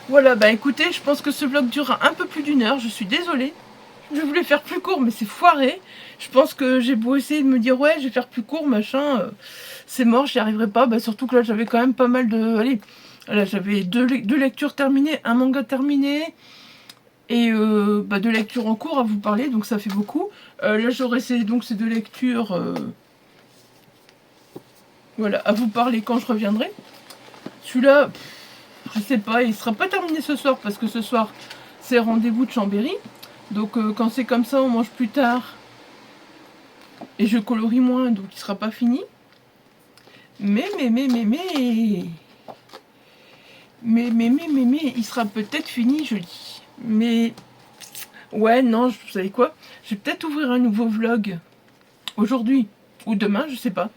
Voilà, écoutez, je pense que ce vlog durera un peu plus d'1 heure, je suis désolée. Je voulais faire plus court, mais c'est foiré. Je pense que j'ai beau essayer de me dire, ouais, je vais faire plus court, machin, c'est mort, j'y arriverai pas. Surtout que là, j'avais quand même pas mal de... Allez, là, j'avais deux lectures terminées, un manga terminé, et 2 lectures en cours à vous parler, donc ça fait beaucoup. Là, j'aurai donc ces 2 lectures... voilà, à vous parler quand je reviendrai. Celui-là, je sais pas, il sera pas terminé ce soir, parce que ce soir, c'est rendez-vous de Chambéry. Donc quand c'est comme ça, on mange plus tard. Et je colorie moins, donc il sera pas fini. Mais, il sera peut-être fini jeudi. Mais, ouais, non, vous savez quoi? Je vais peut-être ouvrir un nouveau vlog. Aujourd'hui, ou demain, je sais pas.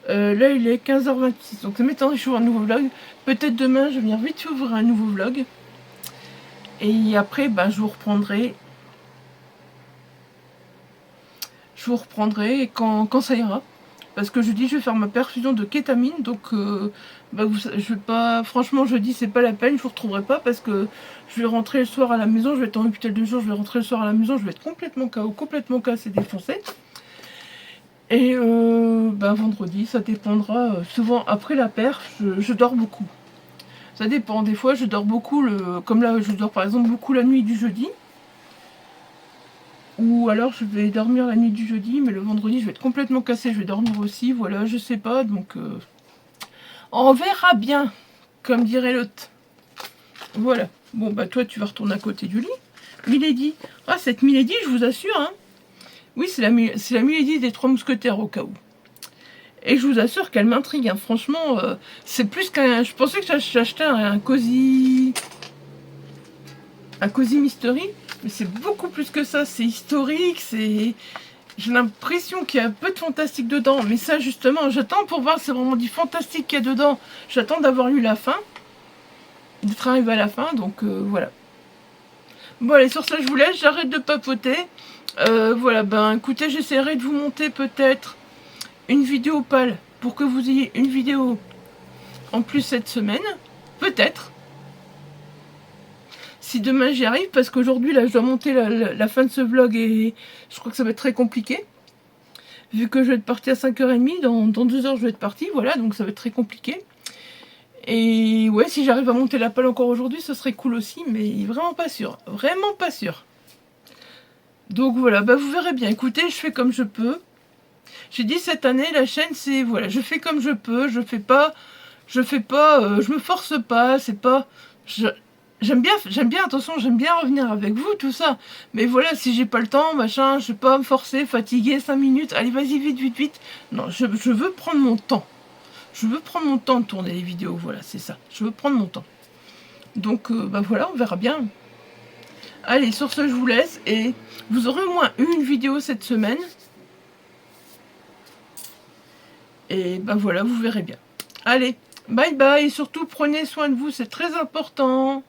Là, il est 15h26, donc ça m'étonnerait que je ouvre un nouveau vlog. Peut-être demain, je vais venir vite ouvrir un nouveau vlog. Et après, je vous reprendrai. Quand ça ira. Parce que jeudi, je vais faire ma perfusion de kétamine. Donc, je vais pas... Franchement, jeudi, c'est pas la peine. Je vous retrouverai pas parce que je vais rentrer le soir à la maison. Je vais être en hôpital 2 jours. Je vais rentrer le soir à la maison. Je vais être complètement KO, complètement cassé, défoncé. Et vendredi, ça dépendra. Souvent, après la perf, je dors beaucoup. Ça dépend. Des fois, je dors beaucoup. Comme là, je dors par exemple beaucoup la nuit du jeudi. Ou alors je vais dormir la nuit du jeudi, mais le vendredi je vais être complètement cassée, je vais dormir aussi, voilà, je sais pas, donc on verra bien, comme dirait l'autre. Voilà, bon toi tu vas retourner à côté du lit. Milady, cette Milady, je vous assure, hein. Oui, c'est la Milady des 3 mousquetaires au cas où. Et je vous assure qu'elle m'intrigue, hein. Franchement, c'est plus qu'un... Je pensais que j'achetais un Cozy Mystery. Mais c'est beaucoup plus que ça, c'est historique, j'ai l'impression qu'il y a un peu de fantastique dedans, mais ça justement, j'attends pour voir si c'est vraiment du fantastique qu'il y a dedans, j'attends d'avoir lu la fin. d'être arrivé à la fin, donc voilà. Bon allez, sur ça je vous laisse, j'arrête de papoter. Voilà, ben écoutez, j'essaierai de vous monter peut-être une vidéo pâle pour que vous ayez une vidéo en plus cette semaine, peut-être. Si demain j'y arrive, parce qu'aujourd'hui là je dois monter la fin de ce vlog et je crois que ça va être très compliqué. Vu que je vais être partie à 5h30, dans 2 heures je vais être partie, voilà, donc ça va être très compliqué. Et ouais, si j'arrive à monter la pâle encore aujourd'hui, ce serait cool aussi, mais vraiment pas sûr, vraiment pas sûr. Donc voilà, bah vous verrez bien, écoutez, je fais comme je peux. J'ai dit cette année, la chaîne c'est, voilà, je fais comme je peux, je me force pas, c'est pas... J'aime bien, attention, j'aime bien revenir avec vous, tout ça. Mais voilà, si j'ai pas le temps, machin, je vais pas me forcer, fatiguer 5 minutes, allez vas-y, vite, vite, vite. Non, je veux prendre mon temps. Je veux prendre mon temps de tourner les vidéos, voilà, c'est ça. Je veux prendre mon temps. Donc, bah voilà, on verra bien. Allez, sur ce, je vous laisse et vous aurez au moins une vidéo cette semaine. Et bah voilà, vous verrez bien. Allez, bye bye, et surtout prenez soin de vous, c'est très important.